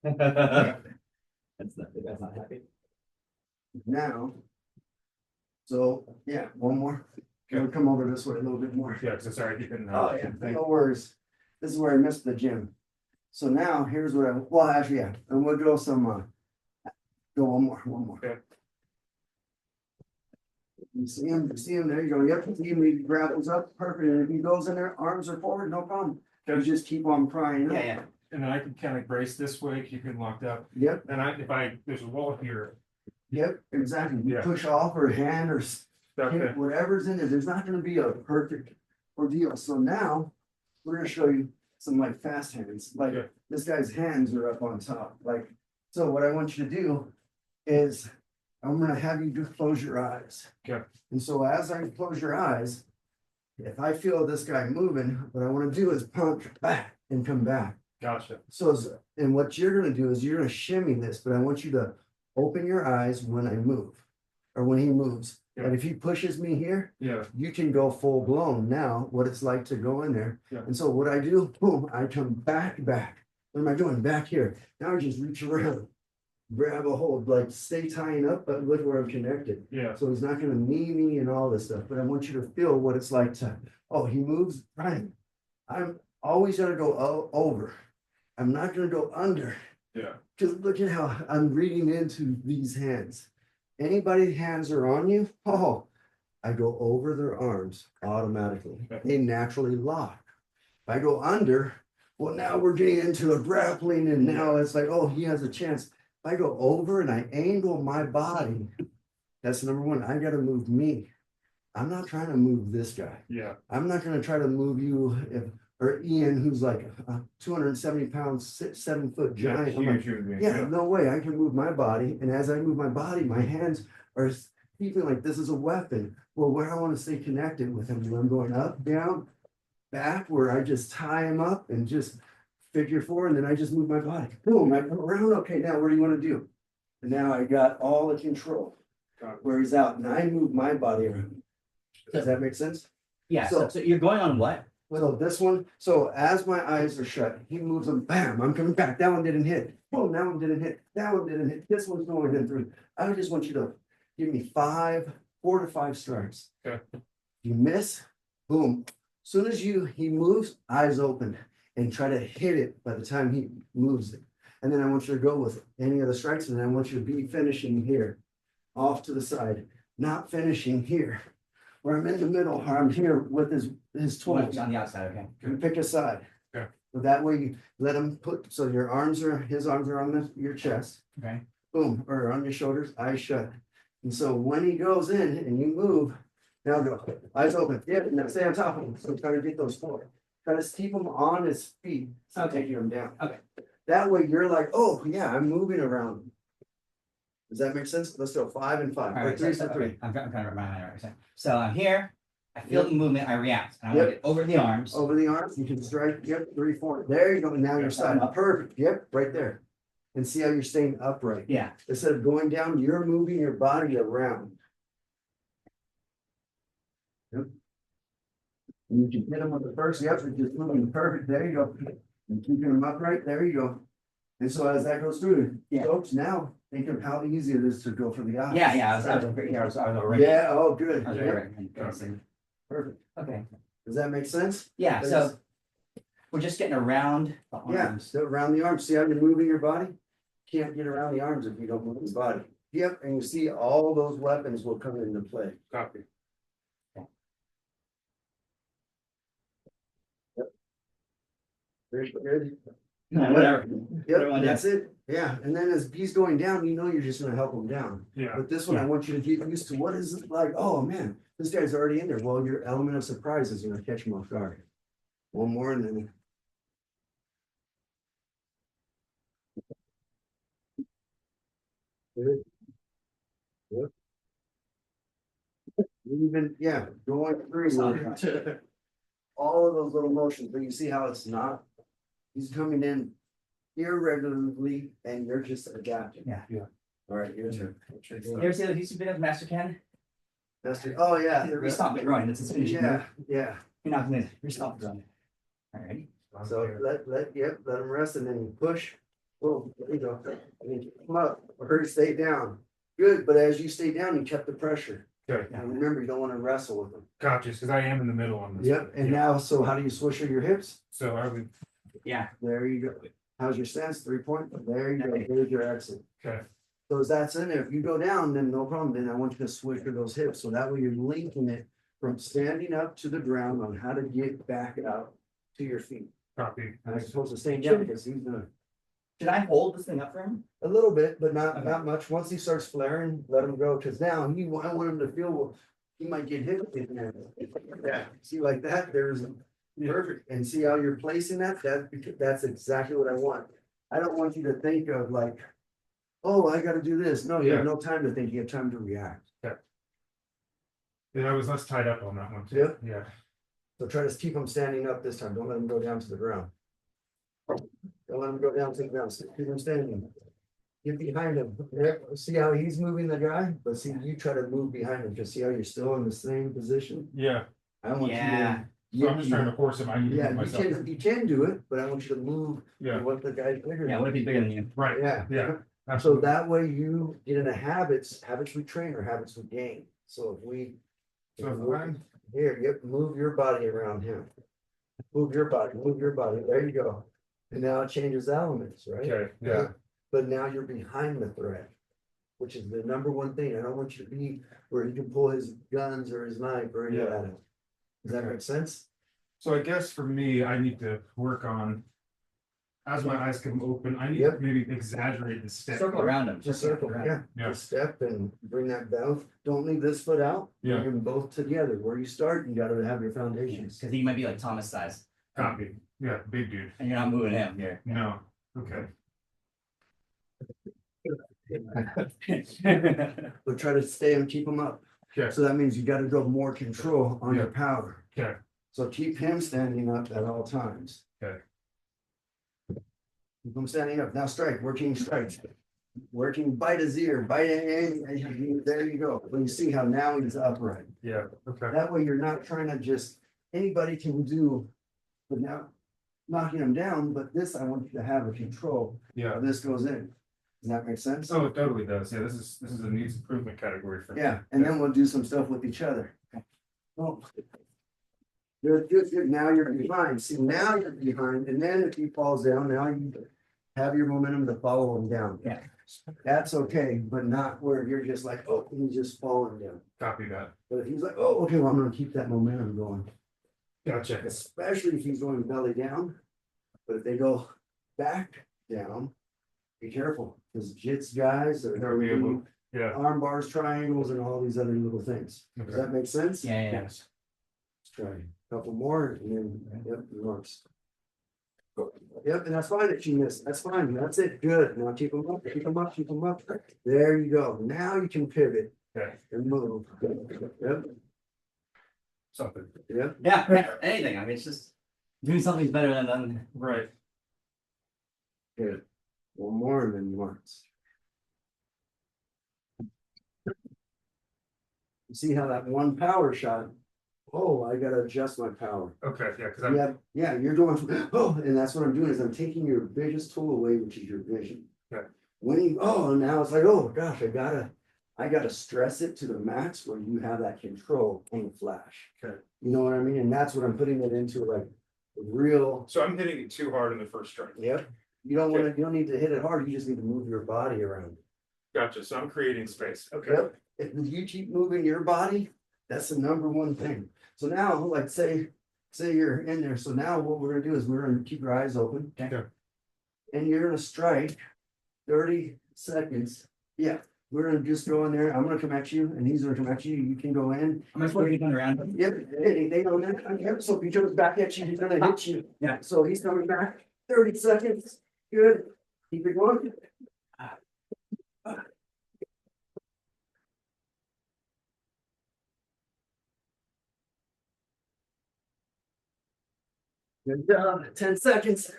That's not happy. Now. So, yeah, one more. Can we come over this way a little bit more? Yeah, so sorry, you couldn't. Oh, yeah, no worries. This is where I missed the gym. So now here's what well, actually, yeah, and we'll go some, go one more. Okay. You see him, there you go, yep, see him, he grapples up, perfect, and if he goes in there, arms are forward, no problem. You just keep on prying up. Yeah, yeah. And then I can kind of brace this way, keep him locked up. Yep, And there's a wall here. yep, exactly, you Yeah. push off or hand or Okay. whatever's in there, there's not gonna be a perfect ordeal, so now. We're gonna show you some like fast hands, like Yeah. this guy's hands are up on top, like, so what I want you to do. Is, I'm gonna have you close your eyes. Okay. And so as I close your eyes. If I feel this guy moving, what I wanna do is punch back and come back. Gotcha. So, and what you're gonna do is you're gonna shimmy this, but I want you to open your eyes when I move. Or when he moves, And if he pushes me here, Yeah. you can go full blown now, what it's like to go in there. Yeah. And so what I do, boom, I come back. What am I doing? Back here. Now I just reach around, grab a hold, like stay tying up, but look where I'm connected. Yeah. So he's not gonna knee me and all this stuff, but I want you to feel what it's like to, oh, he moves, right? I'm always gonna go over. I'm not gonna go under. Yeah. Cause look at how I'm reading into these hands. Anybody hands are on you, oh, I go over their arms automatically. They naturally lock. If I go under, well, now we're getting into a grappling and now it's like, oh, he has a chance. If I go over and I angle my body, that's number one. I gotta move me. I'm not trying to move this guy. Yeah. I'm not gonna try to move you or Ian, who's like 270 pounds, 7 foot giant. I'm like, yeah, no way. I can move my body. And as I move my body, my hands are keeping like this is a weapon. Well, where I want to stay connected with him, I'm going up, down, back, where I just tie him up and just figure four, and then I just move my body. Boom, I come around. Okay, now what do you want to do? And now I got all the control where he's out, and I move my body around. Does that make sense? Yeah, so you're going on what? So this one, so as my eyes are shut, he moves them, bam, I'm coming back. That one didn't hit. Boom, that one didn't hit. That one didn't hit. This one's going in through. I just want you to give me 4 to 5 strikes. Okay. You miss, boom. Soon as he moves, eyes open and try to hit it by the time he moves it. And then I want you to go with any of the strikes, and then I want you to be finishing here, off to the side, not finishing here. Where I'm in the middle, or I'm here with his tools. On the outside, okay. You pick a side. Okay. So that way you let him put, so your his arms are on your chest, Okay. boom, or on your shoulders, eyes shut. And so when he goes in and you move, now go, eyes open, yeah, now stay on top of him, so try to get those 4. Try to keep him on his feet, so taking him down. Okay. That way you're like, oh, yeah, I'm moving around. Does that make sense? Let's go 5 and 5, All or right, 3 so, and 3. okay, I'm trying to remember my right. So I'm here, I feel Yep. the movement, I react, and I want to get over the arms. Over the arms, you can strike, yep, 3, 4, there you go, and now you're side, perfect, yep, right there. And see how you're staying upright. Yeah, Instead of going down, you're moving your body around. Yep. And you can hit them with the first, yep, and just moving perfect, there you go. And keeping them upright, there you go. And so as that goes through, Yeah. folks, now think of how easy it is to go for the eyes. yeah, I was already. Yeah, oh, good. I was Yep, already ready. perfect. Okay, Does that make sense? yeah, so we're just getting around the Yeah, arms. so around the arms, see how you're moving your body? Can't get around the arms if you don't move the body. Yep, and you see all those weapons will come into play. Copy. Very good. No, whatever. Yep, Everyone that's it. Yeah, and then as he's going down, you know you're just gonna help him down. Yeah. But this one, I want you to get used to what is it like, oh man, this guy's already in there. Well, your element of surprise is gonna catch him off guard. One more and then. Good. Yep. Even, yeah, going through all of those little motions, but you see how it's not, he's coming in irregularly and you're just adapting. Yeah. All right, your turn. You ever see those YouTube videos, Master Ken? Oh, yeah. Restop it, right, that's his finishing Yeah, move. yeah. You're not gonna restop it, right? Alrighty. So let him rest and then you push. Well, there you go. I mean, come up or stay down. Good, but as you stay down, you kept the pressure. Okay. Now remember, you don't want to wrestle with them. Gotcha, because I am in the middle on this. Yep, and now, so how do you swish your hips? So I would, Yeah, There you go. How's your stance? 3-point? There you go. There's your exit. okay, So as that's in there, if you go down, then no problem. Then I want you to swish to those hips. So that way you're linking it from standing up to the ground on how to get back out to your feet. copy. And I'm supposed to stay down because he's gonna, should I hold this thing up for him? a little bit, but Okay. not much. Once he starts flaring, let him go. Cause now I want him to feel, well, he might get hit in there. Yeah, see like that, there's perfect. And see how you're placing that? That's exactly what I want. I don't want you to think of like, oh, I gotta do this. No, you Yeah. have no time to think. You have time to react. Yeah, I was less tied up on that one too. Yep. Yeah, So try to keep him standing up this time. Don't let him go down to the ground. Don't let him go down to the ground. Keep him standing. Get behind him. Yeah, see how he's moving the guy, but see, you try to move behind him, just see how you're still in the same position. Yeah, I want you Yeah. to. so I'm just trying to force him, I need to Yeah, move myself. you can do it, but I want you to move. Yeah. What the guy's bigger. Yeah, than what if he's bigger than you? Right, Yeah. yeah, So absolutely. that way you get into habits we train or habits we gain. So if we. So if I'm, Here, yep, move your body around him. Move your body, there you go. And now it changes elements, right? okay, yeah, But now you're behind the threat. Which is the number one thing. I don't want you to be where he can pull his guns or his knife or any of Yeah. that. Does that make sense? so I guess for me, I need to work on. As my eyes come open, I need to Yep. maybe exaggerate the step. Circle around him. Just circle, yeah. Just step and bring that down. Don't leave this foot out. Yeah. Bring them both together. Where you start, you gotta have your foundations. Because he might be like Thomas size, Copy, yeah, big dude, and you're not moving him here. no, okay. But try to stay and keep them up. Okay, So that means you gotta go more control on your power. okay, So keep him standing up at all times. okay, Keep him standing up. Now strike, working strikes. Working, bite his ear, bite it, and there you go. When you see how now he's upright. yeah, okay, That way you're not trying to just, anybody can do, but now knocking them down, but this, I want you to have a control. yeah. This goes in. Does that make sense? Oh, it totally does, yeah, this is a needs improvement category for me. Yeah, and then we'll do some stuff with each other. Oh. Good, good, good. Now you're behind. See, now you're behind, and then if he falls down, now you have your momentum to follow him down. Yeah. That's okay, but not where you're just like, oh, he's just falling down. Copy that, But if he's like, oh, okay, well, I'm gonna keep that momentum going, gotcha, especially if he's going belly down. But if they go back down, be careful, because jits guys are They'll be able- yeah. arm bars, triangles, and all these other little things. Does Okay. that make sense? Yeah, yeah, yeah. Yes, Let's try a couple more and then, yep, it works. Yep, and that's fine that you missed. That's fine. That's it. Good. Now keep them up, keep them up, keep them up. There you go. Now you can pivot okay, and move. Yep, something, yep. Yeah, anything. I mean, it's just doing something's better than right, Good. One more and then once. You see how that one power shot? Oh, I gotta adjust my power. okay, yeah, cause I'm, Yeah, you're going, oh, and that's what I'm doing is I'm taking your biggest tool away, which is your vision. Okay. When you, oh, now it's like, oh gosh, I gotta stress it to the max where you have that control on the flash. Okay. You know what I mean? And that's what I'm putting it into, like real, so I'm hitting it too hard in the first strike. yep. You don't wanna, you don't need to hit it hard, you just need to move your body around. Gotcha, so I'm creating space, okay, Yep, if you keep moving your body, that's the number one thing. So now, like, say you're in there, so now what we're gonna do is we're gonna keep your eyes open. Okay. And you're gonna strike 30 seconds. Yeah, we're gonna just go in there, I'm gonna come at you, and he's gonna come at you, you can go in. I'm just looking around. Yep, they don't, yep, so if he comes back at you, he's gonna hit you. Yeah. So he's coming back, 30 seconds, good, keep it going. Good job, 10 seconds.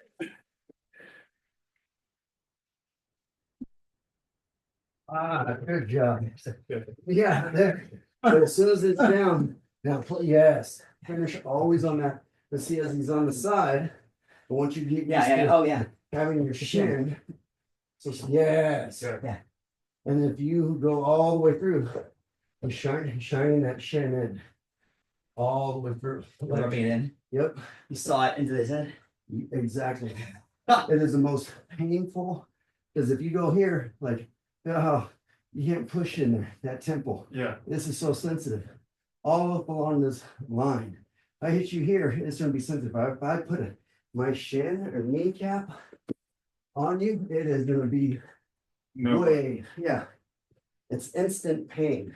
Ah, good job. Yeah, there. So as soon as it's down, now, yes, finish always on that. Let's see, as he's on the side, I want you to get Yeah, used yeah. to Oh, yeah. having your shin. So, yes. yeah, And if you go all the way through, and shining that shin in. All the way through. Rubbing it in. Yep, You saw it into his head. exactly. It is the most painful, because if you go here, like, oh, you can't push in there, that temple. yeah, This is so sensitive. All up along this line. I hit you here, it's gonna be sensitive. If I put my shin or kneecap on you, it is gonna be no, way, yeah. It's instant pain.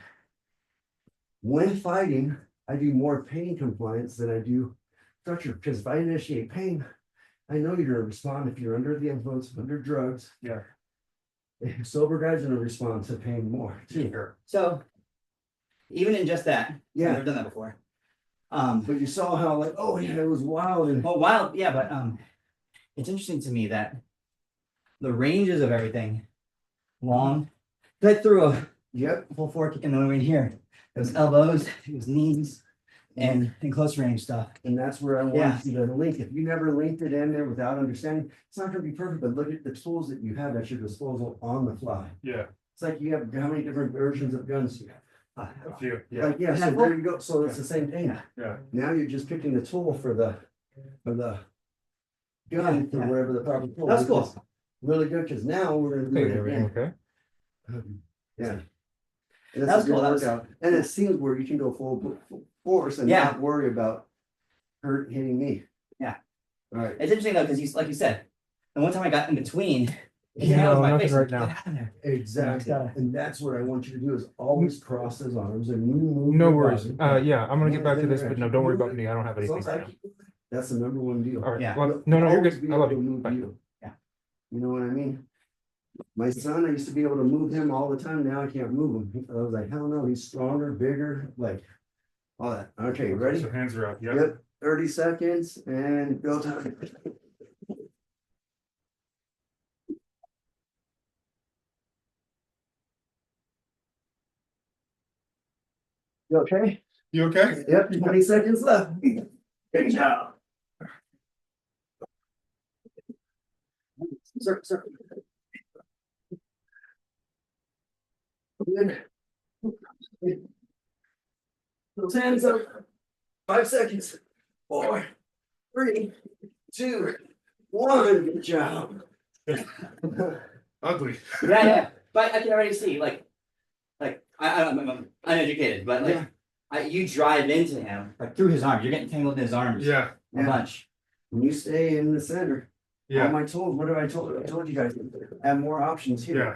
When fighting, I do more pain compliance than I do structure, because if I initiate pain, I know you're gonna respond if you're under the influence, under drugs. yeah, Sober guys are gonna respond to pain more too. sure, So even in just that, I've Yeah, never done that before. but you saw how like, oh yeah, it was wild and Well, wild, yeah, but it's interesting to me that the ranges of everything long. I threw a Yep. full fork in the in here. It was elbows, it was knees, and close range stuff. And that's where I Yeah. want you to link. If you never linked it in there without understanding, it's not gonna be perfect, but look at the tools that you have at your disposal on the fly. Yeah, It's like you have, how many different versions of guns you have? a few, yeah, Like, yeah, so there you go. So it's the same thing. yeah. Now you're just picking the tool for the gun for Yeah. wherever the proper tool. That's which cool. is Really good, because now we're gonna do it again. Okay. Yeah. And That's a good cool. That was- workout. And it seems where you can go full force and Yeah. not worry about hitting me. Yeah. All right. It's interesting though, because you like you said, the one time I got in between, Yeah, was my nothing face, right like, now. "Get out of there." Exactly. Yeah. And that's what I want you to do is always cross his arms and you move. No your worries. body. Yeah, I'm gonna get back to Move this, your but no, action. don't worry about Move me. I don't have As long anything as I right now. keep moving, that's the number one deal. All right. Yeah. Well, no, you're Always good. be I love able to you. move Bye. you. Yeah. You know what I mean? My son, I used to be able to move him all the time. Now I can't move him. I was like, hell no, he's stronger, bigger, like all that. Okay, ready? So hands are up. Yep. Yep, 30 seconds and go time. You okay? You okay? Yep, 20 seconds left. Good job. Sir. Good. Those hands up. 5 seconds. 4, 3, 2, 1. Good job. Ugly. Yeah. But I can already see, I'm uneducated, but like, Yeah. you drive into him, like through his arms. You're getting tangled in his arms. Yeah, A bunch. When you stay in the center, all yeah, my tools, what have I told you? I told you guys, have more options here. yeah,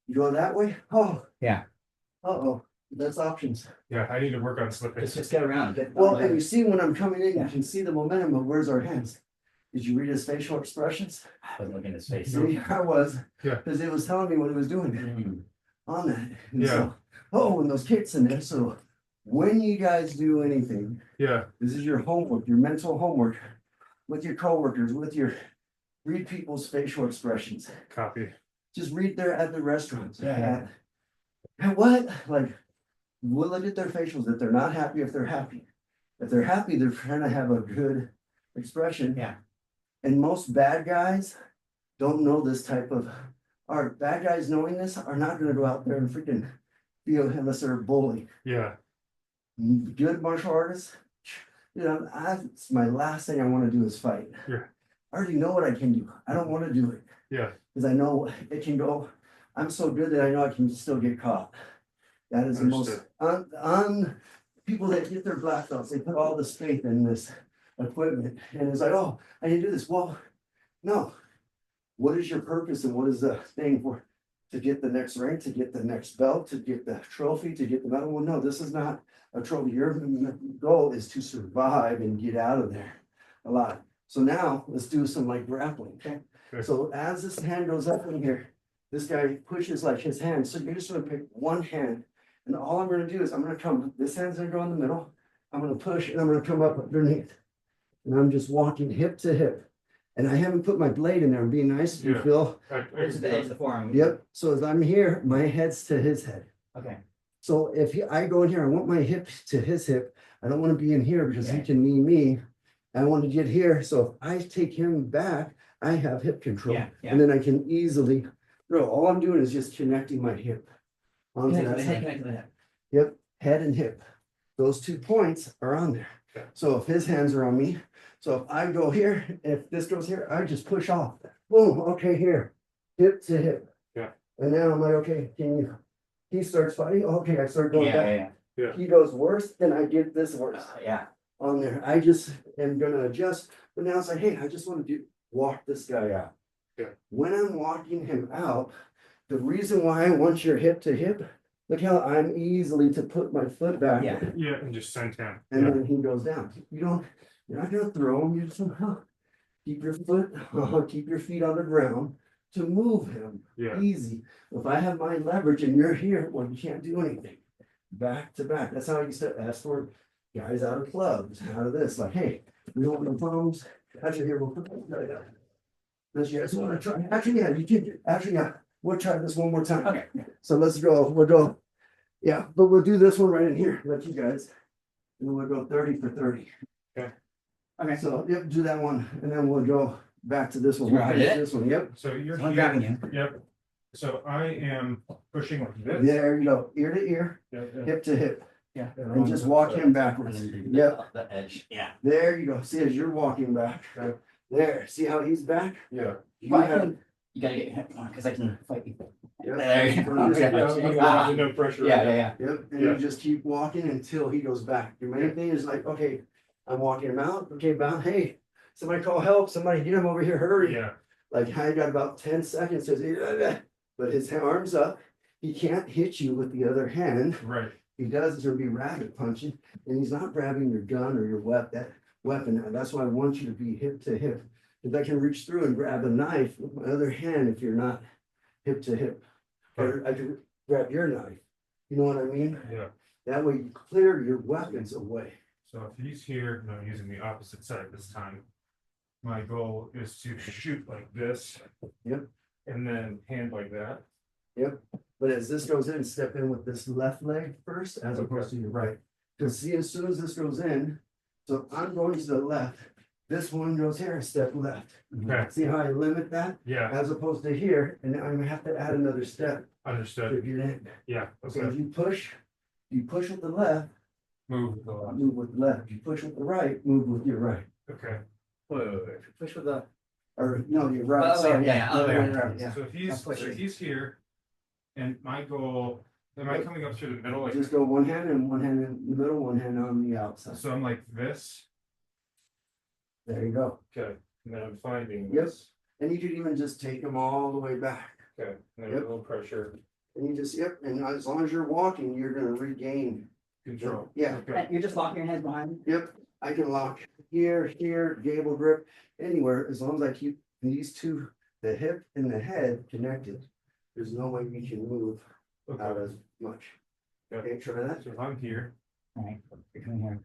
You go that way? Oh. Yeah. Uh-oh, that's options. yeah. I need to work on slipping. Just get around. Well, and you see when I'm coming in, you Yeah. can see the momentum of where's our hands. Did you read his facial expressions? I was looking at his face. See, I was. Yeah. Because it was telling me what he was doing Mm. on that. And Yeah. so, oh, and those kicks in there. So when you guys do anything, Yeah, this is your homework, your mental homework with your coworkers, read people's facial expressions. copy. Just read there at the restaurants. Yeah. And what? Like, we'll look at their facials. If they're not happy, if they're happy. If they're happy, they're trying to have a good expression. Yeah. And most bad guys don't know this type of art. Bad guys knowing this are not gonna go out there and freaking feel unless they're a bully. Yeah, Good martial artists, you know, it's my last thing I wanna do is fight. Yeah. I already know what I can do. I don't wanna do it. yeah, Cause I know it can go, I'm so good that I know I can still get caught. That is the most, people that get their black belts, they put all this faith in this equipment and it's like, oh, I didn't do this. Well, no. What is your purpose and what is the thing for, to get the next rank, to get the next belt, to get the trophy, to get the medal? Well, no, this is not a trophy. Your goal is to survive and get out of there alive. So now let's do some like grappling, okay? Okay. So as this hand goes up in here, this guy pushes like his hand. So you're just gonna pick one hand. And all I'm gonna do is I'm gonna come, this hand's gonna go in the middle. I'm gonna push and I'm gonna come up underneath. And I'm just walking hip to hip. And I haven't put my blade in there. I'm being nice. You Yeah. feel? It's the forearm. Yep. So as I'm here, my head's to his head. Okay. So if I go in here, I want my hip to his hip. I don't want to be in here because he Yeah. can knee me. I want to get here. So if I take him back, I have hip control. Yeah, yeah. And then I can easily throw. All I'm doing is just connecting my hip onto Connect to that the head, side. connect to the head. Yep, head and hip. Those 2 points are on there. Okay. So if his hands are on me, so if I go here, if this goes here, I just push off. Boom, okay, here, hip to hip. Yeah. And now I'm like, okay, he starts fighting, okay, I start going back. Yeah. He goes worse, then I get this worse Yeah. on there. I just am gonna adjust, but now it's like, hey, I just wanna walk this guy out. Yeah. When I'm walking him out, the reason why I want your hip to hip, look how I'm easily to put my foot back. Yeah. Yeah, and just send him. And Yeah, then he goes down. You're not gonna throw him, you just keep your foot, keep your feet on the ground to move him. yeah, Easy. If I have my leverage and you're here, well, you can't do anything. Back to back. That's how I used to ask for guys out of clubs, out of this, like, hey, we don't want no problems. Actually, here, we'll put that. Unless you guys wanna try. Actually, yeah, you can, actually, yeah. we'll try this one more time. Okay. So let's go, we'll go. Yeah, but we'll do this one right in here, let you guys. And we'll go 30 for 30. Okay. So, yep, do that one, and then we'll go back to this one. You We'll want me to finish do it? this one, yep. So you're I'm grabbing here, you. yep. So I am pushing like this. There you go, ear to ear, Yeah, yeah. hip to hip, Yeah. and just walk him backwards. Yep, The edge. Yeah. there you go. See, as you're walking back. Okay. There, see how he's back? Yeah. You I have. can- You gotta get your head on, cause I can fight you. Yep. There you go. Yeah, no pressure. Yeah, yeah. Yep, and Yeah. you just keep walking until he goes back. Your main thing is like, okay, I'm walking him out, okay, bound, hey, somebody call help, somebody get him over here, hurry. Yeah, Like, I got about 10 seconds, says, but his arm's up, he can't hit you with the other hand. right. He does, it'll be rabbit punching, and he's not grabbing your gun or your weapon. That's why I want you to be hip to hip. If I can reach through and grab a knife with my other hand, if you're not hip to hip. Or I can grab your knife, you know what I mean? Yeah. That way you clear your weapons away. So if he's here, and I'm using the opposite side this time. My goal is to shoot like this. Yep. And then hand like that. But as this goes in, step in with this left leg first, as opposed to your right. Because see, as soon as this goes in, so I'm going to the left, this one goes here, step left. Okay. See how I limit that? Yeah, As opposed to here, and I'm gonna have to add another step to understood. get in. Yeah, So okay. if you push with the left, Move the left. move with the left. You push with the right, move with your right. Okay. Push with the. Or, no, you're right. Oh, sorry. yeah, other way around. Right, yeah. So if he's, so pushing. he's here. And my goal, am I coming up through the middle like, Just go one hand in the middle, one hand on the outside. so I'm like this? There you go. Okay, and then I'm finding Yep. this. And you could even just take them all the way back. Okay, and then Yep. a little pressure, And you just, yep, and as long as you're walking, you're gonna regain. control. Yeah, Okay, You're just locking your hands behind. yep, I can lock here, gable grip, anywhere, as long as I keep these two, the hip and the head connected. There's no way we can move out okay. as much. Yeah. Okay, try that. So if I'm here, Alright, you're coming here.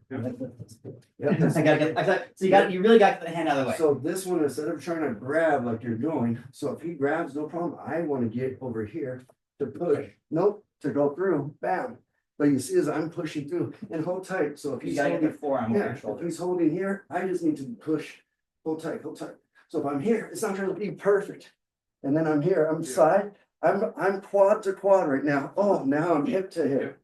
Yep, I gotta get, so you really got to get the hand out of the way. so this one, instead of trying to grab like you're doing, so if he grabs, no problem, I wanna get over here to push, nope, to go through, bam. But you see, as I'm pushing through and hold tight, so if You he's gotta get holding, the forearm over yeah, your if shoulder. he's holding here, I just need to push, hold tight, hold tight. So if I'm here, it's not gonna be perfect. And then I'm here, I'm Yeah. side, I'm quad to quad right now, oh, now I'm hip to hip.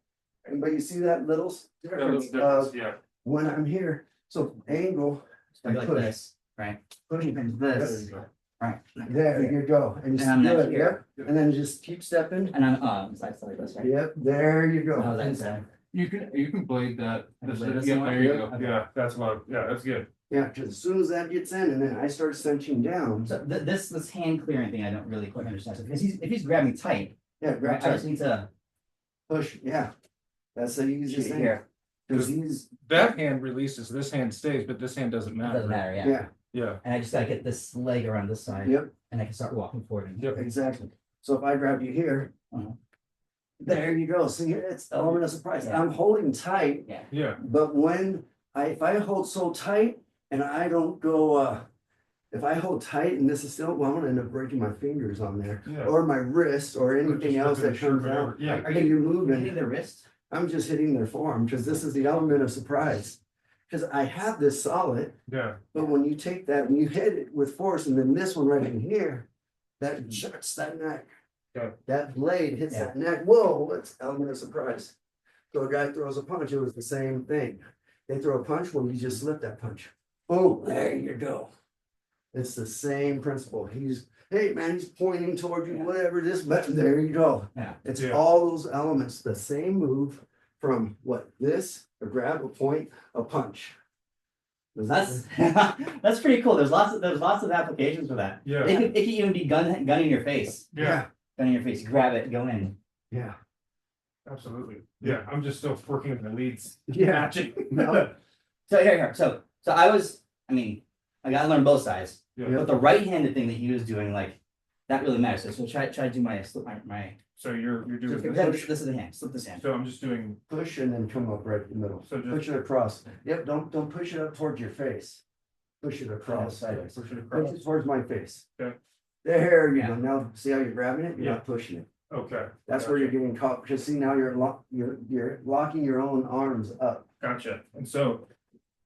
And but you see that little difference of yeah, when I'm here, so angle, So like push. this, right? pushing And there this, you go. right? there you go, and you And I'm do next it, here. yep, and then just keep stepping, And I'm, side to this, right? yep, there you go. Oh, that's it. You can blade that. I can blade this Yeah, one? there you Yeah. go. Okay. Yeah, that's what, yeah, that's good. Yeah, cause as soon as that gets in and then I start cinching down, So this hand clearing thing, I don't really quite understand. So if he's grabbing tight, yeah, right, grab I just tight, need to push, yeah. That's the shoot easiest it thing, here. cause he's, That hand releases, this hand stays, but this hand doesn't It doesn't matter, yeah. yeah, Yeah, And I just gotta get this leg around this side. Yep. And I can start walking forward. And- yep, exactly. So if I grab you here, Uh-huh. there you go, see, it's element of surprise, Yeah. I'm holding tight. yeah, But when if I hold so tight and I don't go, if I hold tight and this is still, well, I'm gonna end up breaking my fingers on there. yeah. Or my wrist or Or anything just else ripping that the shirt, comes whatever. out. Yeah, Are You're you moving, hitting the wrist? I'm just hitting their forearm, because this is the element of surprise. Cause I have this solid, yeah, but when you take that and you hit it with force, and then this one right in here, that jerks that neck. Yeah. That blade hits that neck, whoa, it's element of surprise. So a guy throws a punch, it was the same thing. They throw a punch, well, you just slip that punch. Oh, there you go. It's the same principle. Hey, man, he's pointing toward you, Yeah. whatever this, but there you go. Yeah. It's Yeah. all those elements, the same move from what, this, a grab, a point, a punch. That's that's pretty cool. There's lots of applications for that. yeah, It could even be gun in your face. yeah, Gun in your face. Grab it, go in. Yeah, absolutely. Yeah, I'm just still working with the leads. yeah, Matching. No. So here. So I gotta learn both sides. Yeah, But the right-handed thing that he was doing, like, that really matters. So try to do my slip my. so you're doing This this. is the hand. Slip this hand. So I'm just doing, push and then come up right in the middle. so just Push it across. Yep, don't push it up towards your face. Push it across sideways. push it Push across. it towards my face. Okay. There you go. Yeah. Now, see how you're grabbing it? You're Yeah. not pushing it. Okay. That's where you're getting caught, because see, now you're locking your own arms up. Gotcha. And so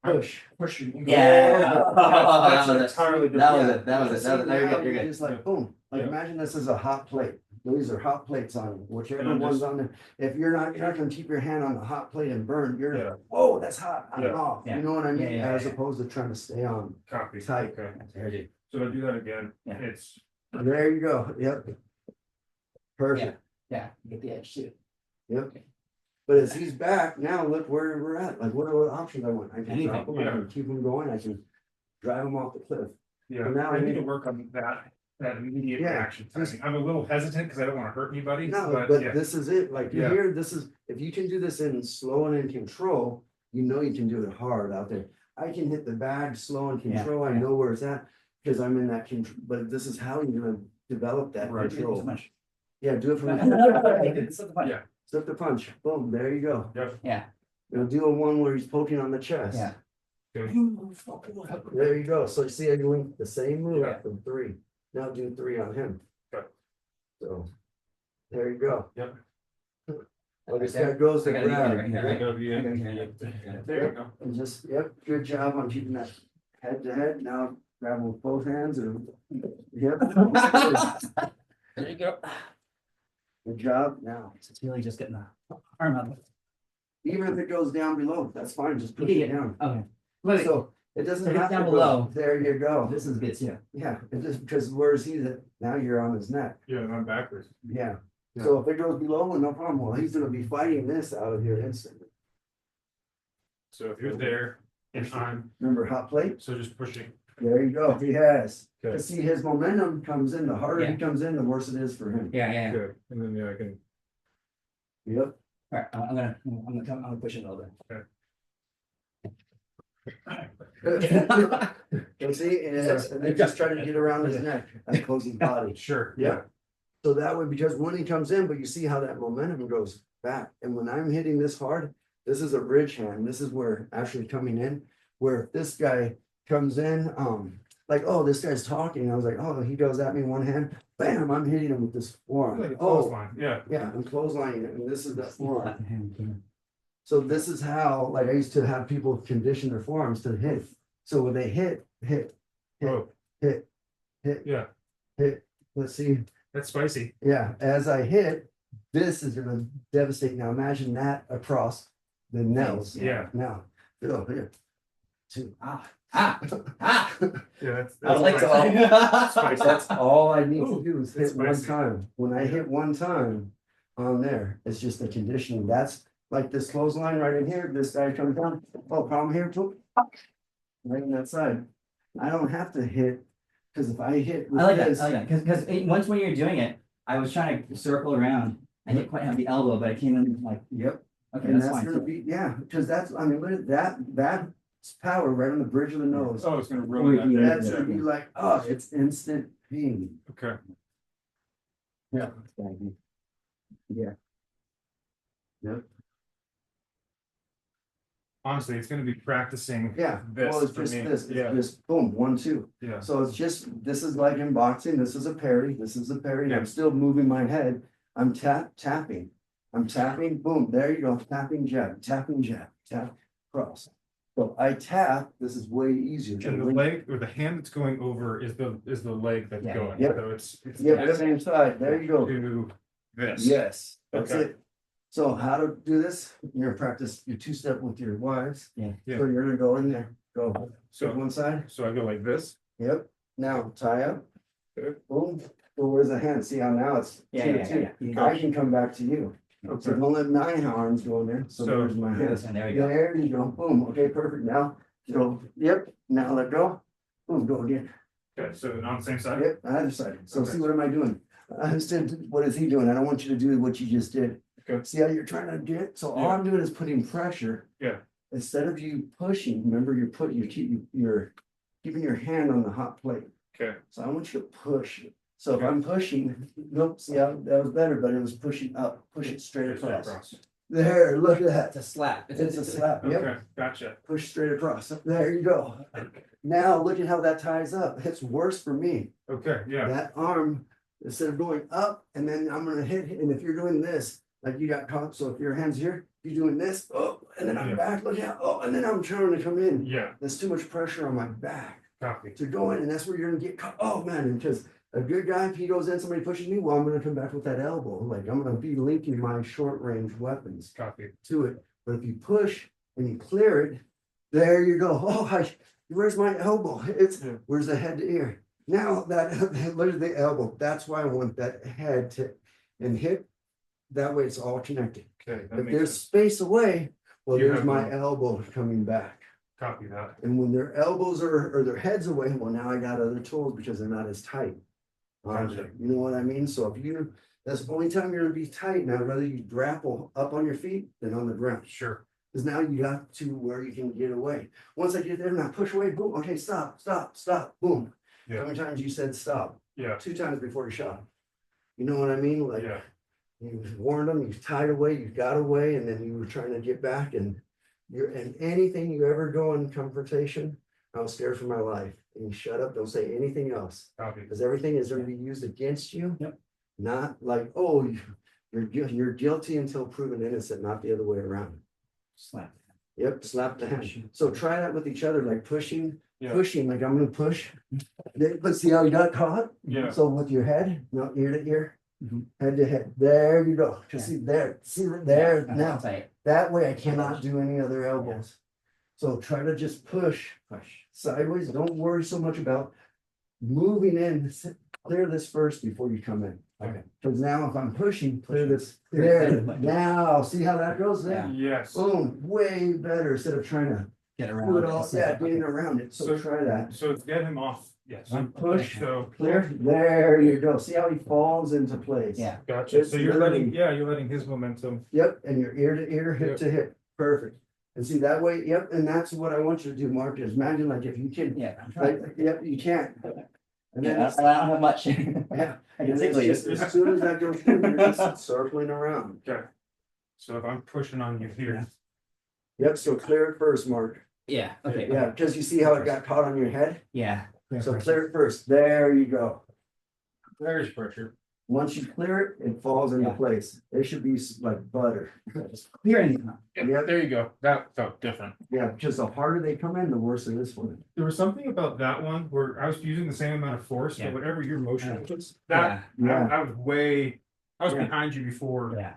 Push. pushing. Yeah. That's That was it. entirely different. That was it. That was it. See, That was it. No, you're now good. You're you good. just like, boom, like Yeah. imagine this is a hot plate. These are hot plates on it, whichever And I'm one's just- on there. If you're not gonna keep your hand on the hot plate and burn, Yeah. you're, whoa, that's hot, I'm Yeah. off. Yeah. You know what I mean? Yeah, yeah, As yeah. opposed to trying to stay on. Copy. Tight. Okay. There, dude. So I do that again. Yeah. It's There you go, yep. Perfect, Yeah, you get the edge too. yep. But as he's back, now look where we're at, like what are the options I want? I can drop him, I can keep him going, I can drive him off the cliff. yeah. Now I I need need- to work on that immediate Yeah, reaction just- timing. I'm a little hesitant because I don't want to hurt anybody. No, but yeah. but this is it, like Yeah. here, this is, if you can do this in slow and in control, you know you can do it hard out there. I can hit the bag slow and Yeah, control, I yeah. know where it's at, because I'm in that control, but this is how you're gonna develop that Right. control. Much. Yeah, do it from. It's so fun. Yeah. Slip the punch, boom, there you go. Yep. Yeah. You'll do a one where he's poking on the chest. Yeah. There you go, so you see how you link the same move Yeah. from three, now do three on him. Okay. So, there you go. Yep. Well, this guy goes to I gotta get grab. it right here, There right? you go, yeah. I gotta get it. There you go. And just, yep, good job on keeping that head to head, now grab him with both hands and, yep. There you go. Good job, now, So it's really just getting the arm out. even if it goes down below, that's fine, just push Yeah, it down. Okay. Wait, So, it doesn't So it's have to down go, below. there you go, this is good too. yeah, it just, because where's he that, now you're on his neck, Yeah, and I'm backwards. yeah. Yeah. So if it goes below, well, no problem, well, he's gonna be fighting this out of here instantly. So if you're there and I'm, Remember hot plate? so just pushing. There you go, he has, Okay. to see his momentum comes in, the harder he Yeah. comes in, the worse it is for him. Yeah, yeah, yeah. Good. And then yeah, I can. Yep. All right, I'm gonna push it a little bit. You see, and they just try to get around his neck and close his body. Sure. Yeah. So that way, because when he comes in, but you see how that momentum goes back, and when I'm hitting this hard, this is a bridge hand, this is where actually coming in, where if this guy comes in, like, oh, this guy's talking, I was like, oh, he goes at me one hand, bam, I'm hitting him with this forearm. Like a Oh, clothesline, yeah. yeah, I'm clotheslining it, and this is the forearm. So this is how, like, I used to have people condition their forearms to hit. So when they hit, Oh, hit, yeah, let's see, that's spicy. yeah, as I hit, this is gonna devastate. Now imagine that across the nails. Yeah. Now, go here. Two. Ah, ah. Yeah, that's. I like spicy. that. That's all I need to do is That's hit one spicy. time. When I hit one time on there, it's just the conditioning. That's like this clothesline right in here. This guy comes down. Oh, problem here too. Right on that side. I don't have to hit, because if I hit with I like that, this, I like that, because once when you're doing it, I was trying to circle around. I didn't quite have the elbow, but I came in like, yep, okay, and that's that's gonna fine. be, yeah, because that's, I mean, look at that, that's power right on the bridge of the nose. Oh, it's gonna ruin that. Yeah. That's gonna be like, oh, it's instant pain. Okay. Yeah. Yeah. Yep, Honestly, it's gonna be practicing. yeah, This well, it's for just me, this, yeah. it's just boom, 1, 2. Yeah. So it's just, this is like in boxing, this is a parry, this is a parry, and Yeah. I'm still moving my head. I'm tapping. I'm tapping, boom, there you go, tapping jab, tap, cross. So I tap, this is way easier. And the leg or the hand that's going over is the leg that's Yeah. going. Yep. So it's. Yep, the same side, there you go. To this. Yes, that's Okay. it. So how to do this, you're gonna practice your 2-step with your wives. Yeah. Yeah. So you're gonna go in there, go to So, one side, so I go like this. yep, now tie up. Okay. Boom, so where's the hand, see how now it's Yeah, 2 to yeah, 2. yeah, yeah. I can come back to you, so Okay. don't let my arms go in there, so So- there's my hand. And there we go. There you go, boom, okay, perfect, now, go, yep, now let go, boom, go again, Okay, so on the same side. yep, either side, so Okay. see, what am I doing? I understand, what is he doing, I don't want you to do what you just did. Okay. See how you're trying to get, so all Yeah. I'm doing is putting pressure. Yeah. Instead of you pushing, remember you're keeping your hand on the hot plate, Okay. so I want you to push. So if Okay. I'm pushing, nope, see how, that was better, but it was pushing up, push it straight across. There, look at that. It's a slap. It's a slap, yep. Okay, gotcha. Push straight across. There you go. Now look at how that ties up. It's worse for me. Okay, yeah, That arm, instead of going up and then I'm gonna hit, and if you're doing this, like you got caught, so if your hand's here, you're doing this, oh, and then I'm Yeah. back, look out, oh, and then I'm trying to come in. yeah, There's too much pressure on my back copy. to go in, and that's where you're gonna get caught. Oh, man, because a good guy, if he goes in, somebody pushes me, well, I'm gonna come back with that elbow. Like, I'm gonna be linking my short range weapons Copy. to it. But if you push and you clear it, there you go. Oh, where's my elbow? It's Yeah. where's the head to ear? Now that look at the elbow. That's why I want that head to and hip. That way it's all connected. Okay, that If makes there's sense. space away, well, You there's have my one. elbow coming back. Copy that. And when their elbows are or their heads away, well, now I got other tools because they're not as tight. Gotcha. You know what I mean? So if you, that's the only time you're gonna be tight. Now, rather you grapple up on your feet than on the ground. Sure. Because now you got to where you can get away. Once I get there, now push away, boom, okay, stop, boom. How Yeah, many times you said stop? yeah, 2 times before you shot. You know what I mean? Like, yeah, you warned them, you tied away, you got away, and then you were trying to get back and and anything you ever go in confrontation, I was scared for my life. And you shut up, don't say anything else. copy. Because everything is gonna be used against you. Yep. Not like, oh, you're guilty until proven innocent, not the other way around. Slap. Yep, slap the hand. So try that with each other, like pushing, Yeah. like I'm gonna push. Let's see how you got caught. Yeah. So with your head, no, ear to ear, Mhm. head to head. There you go. Just see there, there Yeah, now. tight. That way I cannot do any other elbows. So try to just push sideways. Don't worry so much about moving in. Clear this first before you come in. Okay. Because now if I'm pushing, clear this. Clear There, it. now, see how that goes there? Yes. Boom, way better instead of trying to Get do around. it all, yeah, getting around it. So So- try that. So to get him off, yes. And push, So, clear. There you go. See how he falls into place? Yeah. gotcha. It's So you're letting, literally- yeah, you're letting his momentum. Yep, and your ear to ear, hip Yep. to hip. Perfect. And see that way, yep, and that's what I want you to do, Mark, is imagine like if you can, Yeah. I'm trying. like, yep, you can't. And then, Yeah, it's- I don't have much. yeah, I and can it's tickle you. just, as soon as that goes through, you're just circling around. Okay. So if I'm pushing on you here. Yep, so clear it first, Mark. Yeah, okay. Yeah, because you see how it got caught on your head? Yeah. So clear it first. There you go. There's pressure. Once you clear it, it falls into Yeah. place. It should be like butter. Clear anything. Yeah. There you go. That felt different. Yeah, because the harder they come in, the worse it is for them. There was something about that one where I was using the same amount of force, Yeah. but whatever your motion Yeah. was, that, Yeah. I was way, I was Yeah. behind you before Yeah.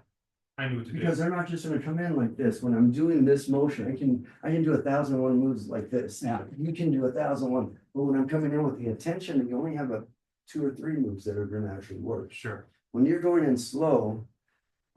I knew what to do. Because they're not just gonna come in like this. When I'm doing this motion, I can do 1,001 moves like this. Yeah. You can do 1,001, but when I'm coming in with the intention, you only have 2 or 3 moves that are gonna actually work. Sure. When you're going in slow,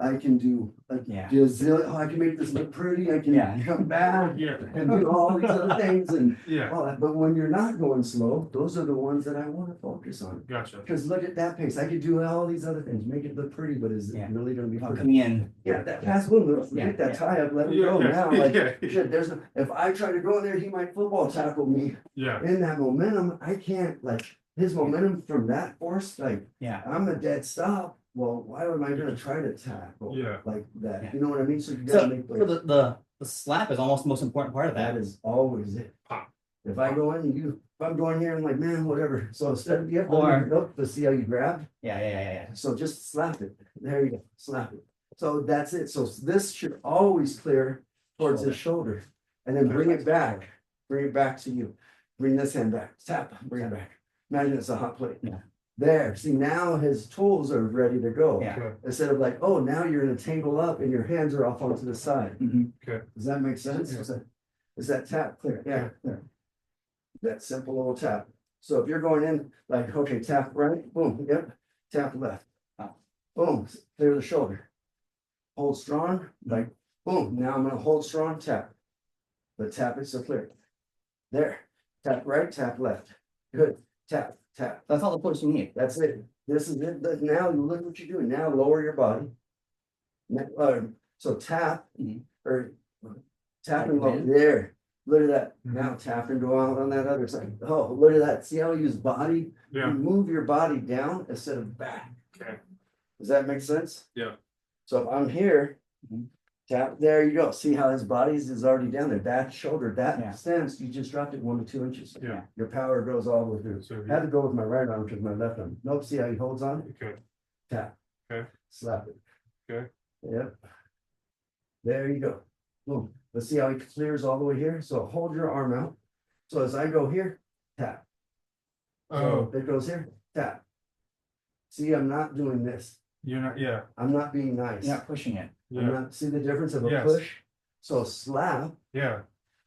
I can do like Yeah. I can make this look pretty, I can Yeah. come back Yeah. and do all these other things and Yeah. all that. But when you're not going slow, those are the ones that I wanna focus on. Gotcha. Because look at that pace. I could do all these other things, make it look pretty, but is it Yeah. really gonna be Oh, pretty? coming in. Yeah, that fast movement, Yeah, get that yeah. tie up, let it Yeah, go yeah, now, like, yeah. shit, if I try to go in there, he might football tackle me Yeah. in that momentum, I can't, like, his momentum from that force, like, Yeah. I'm a dead stop, well, why am I gonna try to tackle? Yeah. Like that, Yeah. you know what I mean, so you So, gotta make so those, the slap is almost the most important part of that that. is always it. Pop. If I go in, if I'm going here, I'm like, man, whatever, so instead of, yep, Or- nope, to see how you grab. Yeah. So just slap it. There you go, slap it. So that's it. So this should always clear towards the shoulder. And then bring it back. Bring it back to you. Bring this hand back. Tap, bring it back. Imagine it's a hot plate. Yeah. There. See, now his tools are ready to go. Yeah. Okay. Instead of like, oh, now you're gonna tangle up and your hands are off onto the side. Mhm. Does that make sense? Yeah. Is that tap clear? Yeah, clear. That simple little tap. So if you're going in, like, okay, tap right, boom, yep, tap left. Oh. Boom, clear the shoulder. Hold strong, like, boom, now I'm gonna hold strong, tap. But tap it so clear. There, tap right, tap left. Good, tap, tap. That's all the force you need. That's it. This is it. Now look what you're doing. Now lower your body. So tap Mhm. or tap and Like low. this? There. Look at that. Mhm. Now tap and go out on that other side. Oh, look at that. See how you use body? You Yeah. move your body down instead of back. Okay. Does that make sense? Yeah. So if I'm here, Mhm. Tap, there you go. See how his body's is already down there, that shoulder, Yeah. that stance, you just dropped it 1 to 2 inches. Yeah. Your power goes all the way through. So I had to go with my right arm because my left arm. Nope, see how he holds on? Okay, Tap. Okay. Slap it. Okay. Yep. There you go. Boom. Let's see how he clears all the way here. So hold your arm out. So as I go here, tap. oh, So it goes here, tap. See, I'm not doing this. you're not, yeah, I'm not being nice. You're not pushing it. I'm yeah, not, see the difference of a Yes. push? So slap yeah,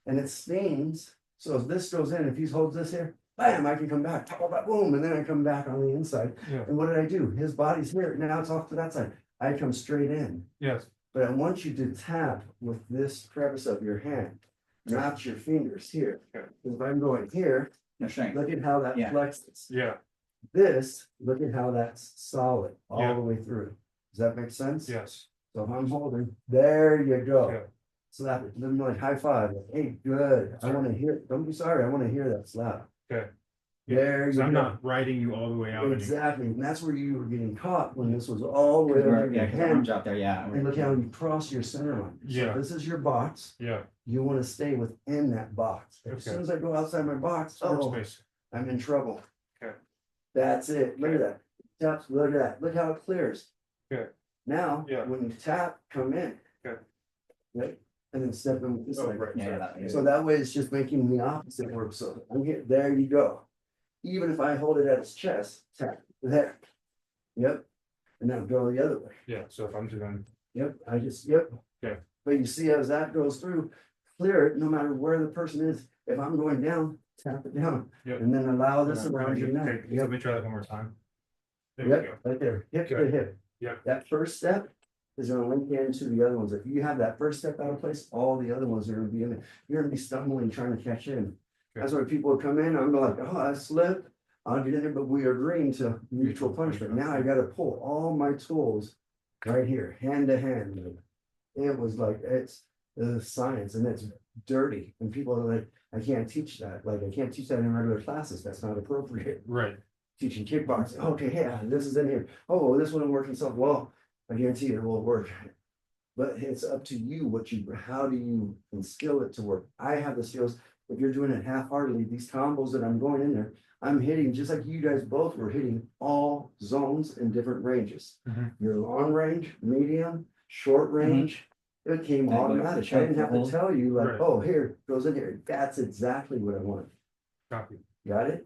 and it stings. So if this goes in, if he holds this here, bam, I can come back, boom, and then I come back on the inside. yeah, And what did I do? His body's here, now it's off to that side. I come straight in. yes, But I want you to tap with this crevice of your hand, not your fingers here. Okay. Because if I'm going here, No strength. look at how that Yeah. flexes. yeah, This, look at how that's solid all Yeah. the way through. Does that make sense? yes, So if I'm holding, there you go. Yeah. Slap it, then like high five, like, hey, good, I wanna hear, don't be sorry, I wanna hear that slap. okay. Yeah, There you Cause I'm go. not riding you all the way out. anymore. Exactly, and that's where you were getting caught when this was all the way over your Yeah, because the arms hand. out there, yeah. And look how you cross your center line. So Yeah. this is your box, Yeah, you wanna stay within that box. As soon Okay. as I go outside my box, oh, workspace, I'm in trouble. Okay. That's it, look at that, taps, look at that, look how it clears. Okay. Now, Yeah. when you tap, come in. Okay. Right, and then step in this oh, way. right, Yeah, sorry. that- So that way it's just making the opposite work, so I'm here, there you go. Even if I hold it at his chest, tap, there. Yep, and now go the other way, Yeah, so if I'm doing, yep, I just, yep. Okay. But you see as that goes through, clear it, no matter where the person is, if I'm going down, tap it down. Yep. And then allow this Okay, around your neck. okay, Yep. let me try that one more time. There we Yep, go. right there, hip to Okay. hip. Yep. That first step is gonna link into the other ones. If you have that first step out of place, all the other ones are gonna be in it. You're gonna be stumbling, trying to catch in. That's why people would come in, I'm like, oh, I slipped. I'll get in there, but we are agreeing to mutual punishment. Now I gotta pull all my tools right here, hand to hand. It was like, it's science and it's dirty. And people are like, I can't teach that. Like, I can't teach that in regular classes. That's not appropriate. Right, Teaching kickboxing, okay, yeah, this is in here, oh, this wouldn't work and stuff, well, I guarantee you it will work. But it's up to you, how do you instill it to work? I have the skills, if you're doing it half-heartedly, these combos that I'm going in there, I'm hitting, just like you guys both were hitting all zones in different ranges. Mhm. Your long range, medium, short range, it came Yeah, but automatic, I didn't have to hold. tell you like, Right. oh, here, goes in here, that's exactly what I want, copy. got it?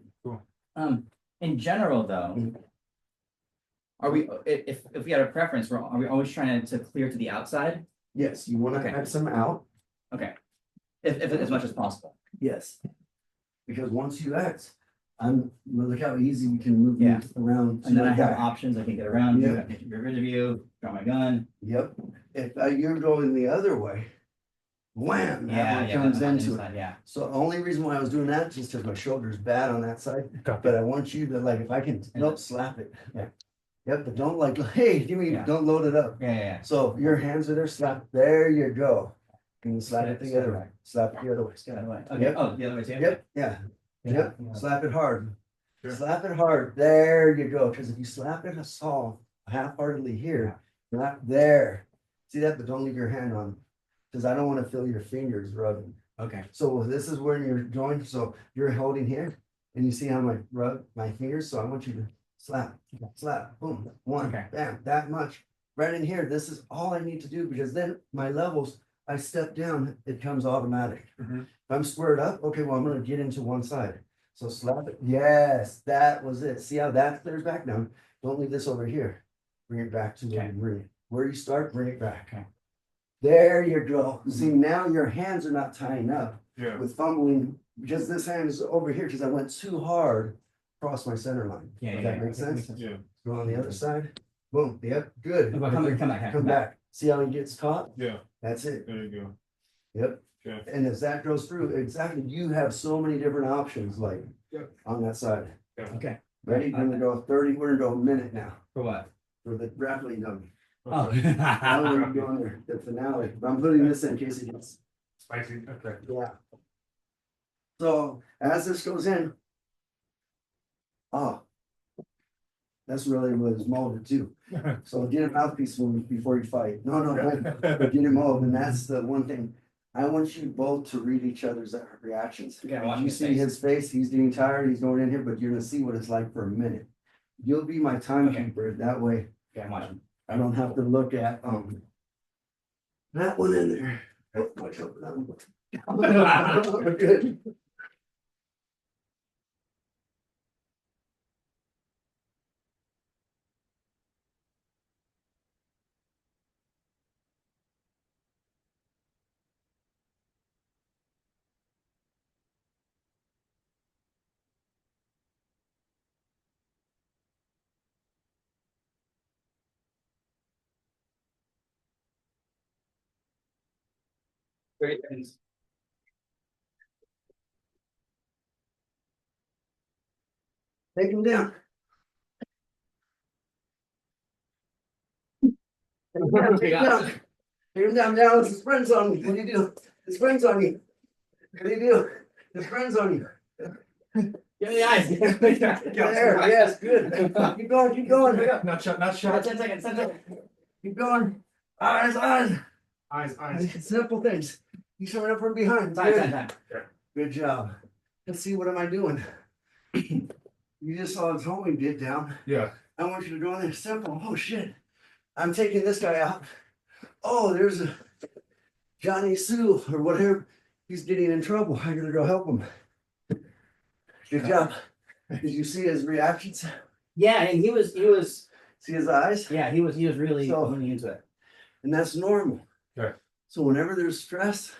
In general, though. Mhm. Are we, if we had a preference, are we always trying to clear to the outside? Yes, you wanna Okay. add some out. Okay. If as much as possible. Yes. Because once you X, look how easy we can move Yeah. you around. And then I like have that. options, I can get around, you, Yeah. I can get rid of you, drop my gun. Yep, if you're going the other way, wham, that Yeah, one yeah. comes on the into it. inside, Yeah, So the only reason why I was doing that, just because my shoulder's bad on that side, Copy. but I want you to like, if I can, nope, slap it. Yeah. Yep, but don't like, hey, give me, Yeah. don't load it up. yeah. So your hands are there, slap, there you go. And you slap it the other way, slap it the other way. The other way. Okay, Yep. oh, the other way too? Yep, yeah, yep, Yeah. slap it hard. Sure. Slap it hard, there you go, because if you slap it half-heartedly here, not there. See that, but don't leave your hand on, because I don't want to feel your fingers rubbing. Okay. So this is where you're joined, so you're holding here, and you see how my my fingers, so I want you to slap, boom, one, Okay. bam, that much. Right in here, this is all I need to do, because then my levels, I step down, it comes automatic. Mhm. If I'm squared up, okay, well, I'm gonna get into one side. So slap it, yes, that was it. See how that clears back now? Don't leave this over here. Bring it back to where Okay. you bring it. Where you start, bring it back. Okay. There you go. See, now your hands are not tying up Yeah, with fumbling, because this hand is over here, because I went too hard across my center line. Yeah, Does yeah, that yeah. make sense? yeah, Go on the other side, boom, yep, good. Come back. Come back. See how he gets caught? yeah, That's it. there you go. Yep. Okay. And as that goes through, exactly, you have so many different options, like, Yep. on that side. Okay. Ready? We're gonna go 30, we're gonna go a minute now For what? for the grappling dummy. Oh. Now we're going there, the finale. But I'm putting this in case it gets, Spicy, okay. yeah. So as this goes in. Oh. That's really what it's molded to. So get a mouthpiece before you fight. No, but get it molded, and that's the one thing. I want you both to read each other's reactions. Okay, I'm watching You his see face. his face, he's getting tired, he's going in here, but you're gonna see what it's like for a minute. You'll be my timekeeper, that way Okay, I'm watching. I don't have to look at, that one in there. Oh, watch out for that one. Good. Great things. Take him down. Take him down, take him down. Take him down, now his friends on me. What do you do? His friends on you. What do you do? His friends on you. Give me the eyes. There, yes, good. Keep going, keep going. Not shot, not 10 shot. seconds, 10 seconds. Keep going. Eyes, eyes. Eyes. Simple things. He's coming up from behind. Time, Good. time. Good job. Let's see, what am I doing? You just saw his homie get down. Yeah. I want you to go in there. Simple. Oh shit. I'm taking this guy out. Oh, there's a Johnny Sue or whatever. He's getting in trouble. I gotta go help him. Good job. Did you see his reactions? Yeah, and he was, See his eyes? yeah, he was really So- leaning into it. And that's normal. Okay. So whenever there's stress,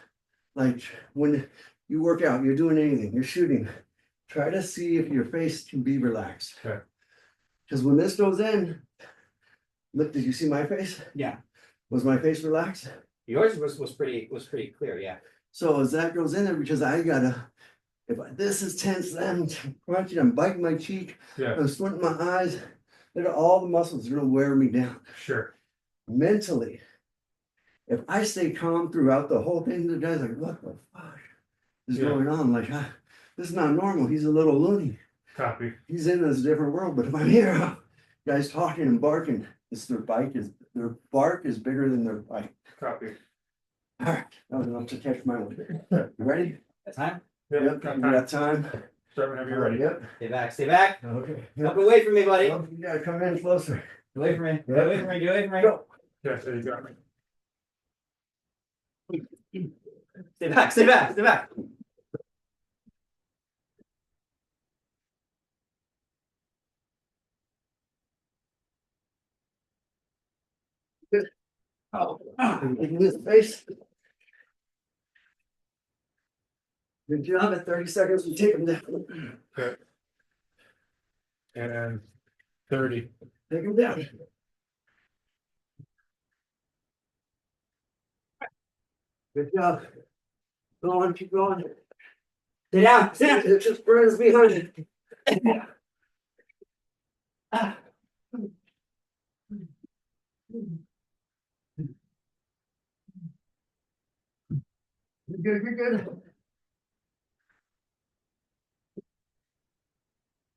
like when you work out, you're doing anything, you're shooting, try to see if your face can be relaxed. Okay. Because when this goes in, look, did you see my face? Yeah. Was my face relaxed? Yours was pretty clear, yeah. So as that goes in there, because I gotta, this is tense, I'm crunching, I'm biting my cheek, Yeah. I'm squinting my eyes, all the muscles are gonna wear me down. Sure. Mentally, if I stay calm throughout the whole thing, the guy's like, what the fuck is Yeah. going on? Like, this is not normal. He's a little loony. Copy. He's in this different world. But if I'm here, guys talking and barking, their bark is bigger than their bite. Copy. All right, that was enough to catch my one. You ready? That's time. Yep, you got time. Start whenever you're ready. Yep. Stay back, stay back. Okay. Step away from me, buddy. Well, you gotta come in closer. Get away from me. Get away from me. Get away from me. Go. Yes, there you go. Stay back, stay back, stay back. Oh, in this face. Good job. At 30 seconds, we take him down. Okay. And 30. Take him down. Good job. Go on, keep going. Stay down, stay down. It just burns behind it. Ah. You're good, you're good.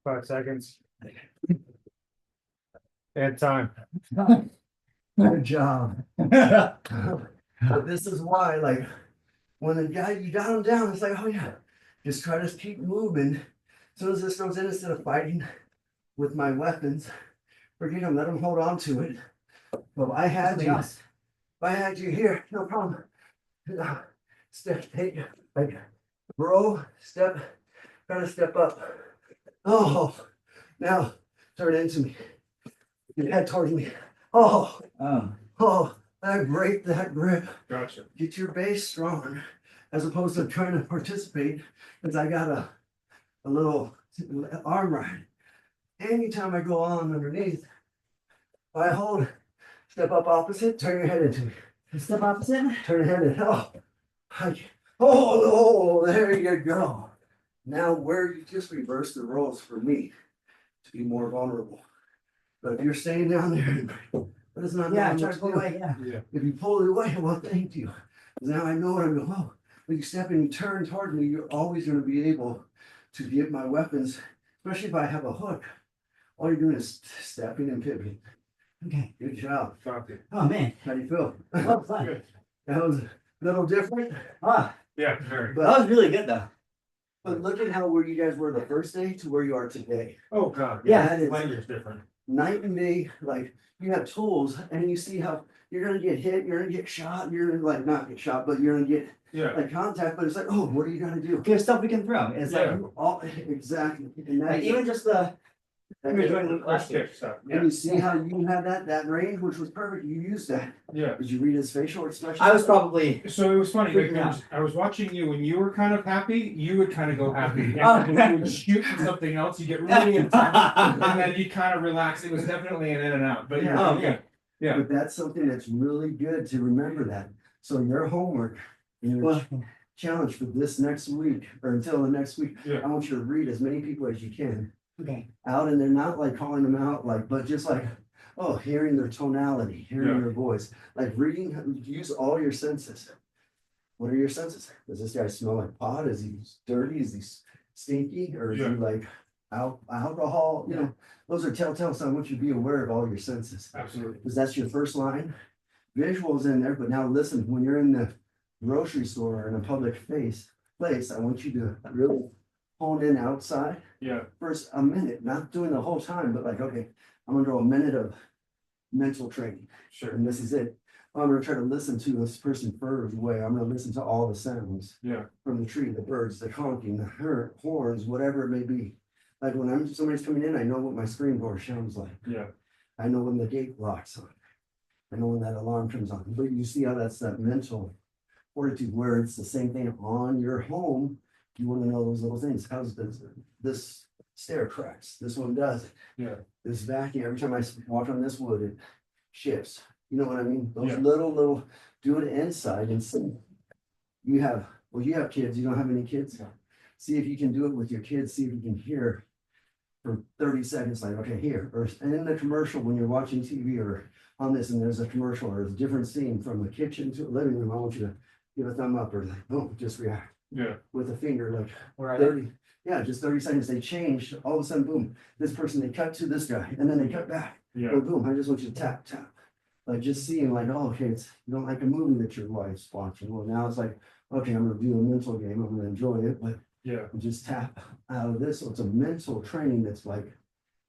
5 seconds. And time. Good job. But this is why, like, when the guy, you got him down, it's like, oh yeah, just try to keep moving. As soon as this goes in, instead of fighting with my weapons, forget him, let him hold on to it. But if I had you, if I had you here, no problem. Step, take, like, bro, step, try to step up. Oh, now turn into me. Your head towards me. Oh, that grip, that grip. Gotcha. Get your base strong, as opposed to trying to participate, because I got a little arm ride. Anytime I go on underneath, I hold, step up opposite, turn your head into me. Step opposite. Turn your head in. Oh, there you go. Now where you just reverse the roles for me to be more vulnerable. But if you're staying down there, but it's not. Yeah, knowing try what to pull do. away, yeah. Yeah. If you pull it away, well, thank you. 'Cause now I know what I'm going. Oh, when you step and you turn toward me, you're always going to be able to get my weapons, especially if I have a hook all you're doing is stepping and pivoting. Okay. Good job. Copy. Oh, man. How do you feel? Well, fun. Good. That was a little different, Ah, Yeah, very. but, that was really good though. but look at how where you guys were the first day to where you are today. Oh, God. Yeah. That is Language different. night and day. Like you have tools and you see how you're gonna get hit, you're gonna get shot, you're gonna like not get shot, but you're gonna get Yeah. like contact, but it's like, oh, what are you gonna do? There's stuff we can throw. It's Yeah. like, All exactly. And like that, even just the, we were doing last year. Kick stuff. and you see how you had that range, which was perfect. You used that. Yeah. Did you read his facial expression? I was probably, So it was funny, Freaking because I was watching you when you were kind of happy, you would kind of go happy. Oh. And when you would shoot something else, you get really intense, and then you kind of relax. It was definitely an in and out, but Yeah. Oh, yeah. Yeah. But that's something that's really good to remember that. So your homework, your well, challenge for this next week or until the next week, Yeah. I want you to read as many people as you can okay. out, and they're not like calling them out, like, but just like, oh, hearing their tonality, hearing Yeah. their voice, like reading, use all your senses. What are your senses? Does this guy smell like pot? Is he dirty? Is he stinky? Or is he Yeah. like alcohol? You know, those are telltale signs. I want you to be aware of all your senses. Absolutely. Because that's your first line. Visuals in there, but now listen, when you're in the grocery store or in a public place, I want you to really hone in outside Yeah. first a minute, not doing the whole time, but like, okay, I'm gonna do a minute of mental training, Sure. and this is it. I'm gonna try to listen to this person further away. I'm gonna listen to all the sounds Yeah. from the tree, the birds, the honking, the horns, whatever it may be. Like when somebody's coming in, I know what my screen door sounds like. Yeah. I know when the gate locks on. I know when that alarm comes on, but you see how that's that mental fortitude where it's the same thing on your home. You want to know those little things. How's this stair cracks? This one does. Yeah. This vacuum, every time I walk on this wood, it shifts. You know what I mean? Those Yeah. little, do it inside and see. You have kids, you don't have any kids? No. See if you can do it with your kids, see if you can hear for 30 seconds, like, okay, here, or and in the commercial, when you're watching TV or on this, and there's a commercial or a different scene from the kitchen to a living room, I want you to give a thumb up or like, boom, just react Yeah. with a finger, like Where are they? 30, yeah, just 30 seconds. They changed, all of a sudden, boom, this person, they cut to this guy, and then they cut back. Yeah. Or boom, I just want you to tap, tap. Like just seeing like, oh, okay, it's you don't like a movie that your wife's watching. Well, now it's like, okay, I'm gonna do a mental game, I'm gonna enjoy it, but Yeah. just tap out of this. So it's a mental training that's like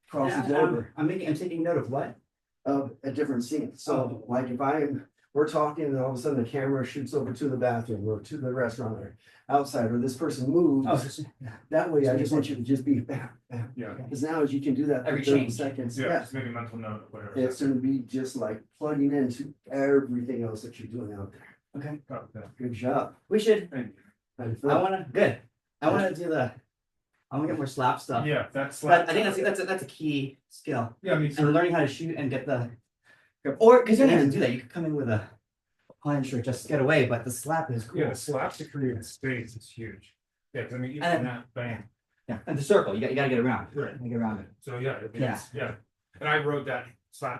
crosses Yeah, over I'm taking note of what? of a different scene. So like if we're talking and all of a sudden the camera shoots over to the bathroom or to the restaurant or outside, or this person moves. Oh, just, yeah. That way, I just want you to just be bam, bam. Yeah. Because now as you can do that for Every 30 change. seconds, Yeah. yeah, Just make a mental note of whatever. it's gonna be just like plugging into everything else that you're doing out there. Okay. Oh, yeah. Good job. We should, Thank you. How do you I feel? wanna, good. I wanna do I wanna get more slap stuff. Yeah, that's But I think that's a key skill. Yeah, I mean, And learning how to shoot and get the, or, cause you don't have to do that, you could come in with a punch or just get away, but the slap is cool. yeah, the slap to create space is huge. Yeah, 'cause I mean, even And- that, bang. Yeah, and the circle, you gotta get around. Right. You gotta get around it. So, yeah, Yeah. it's, yeah. And I wrote that slap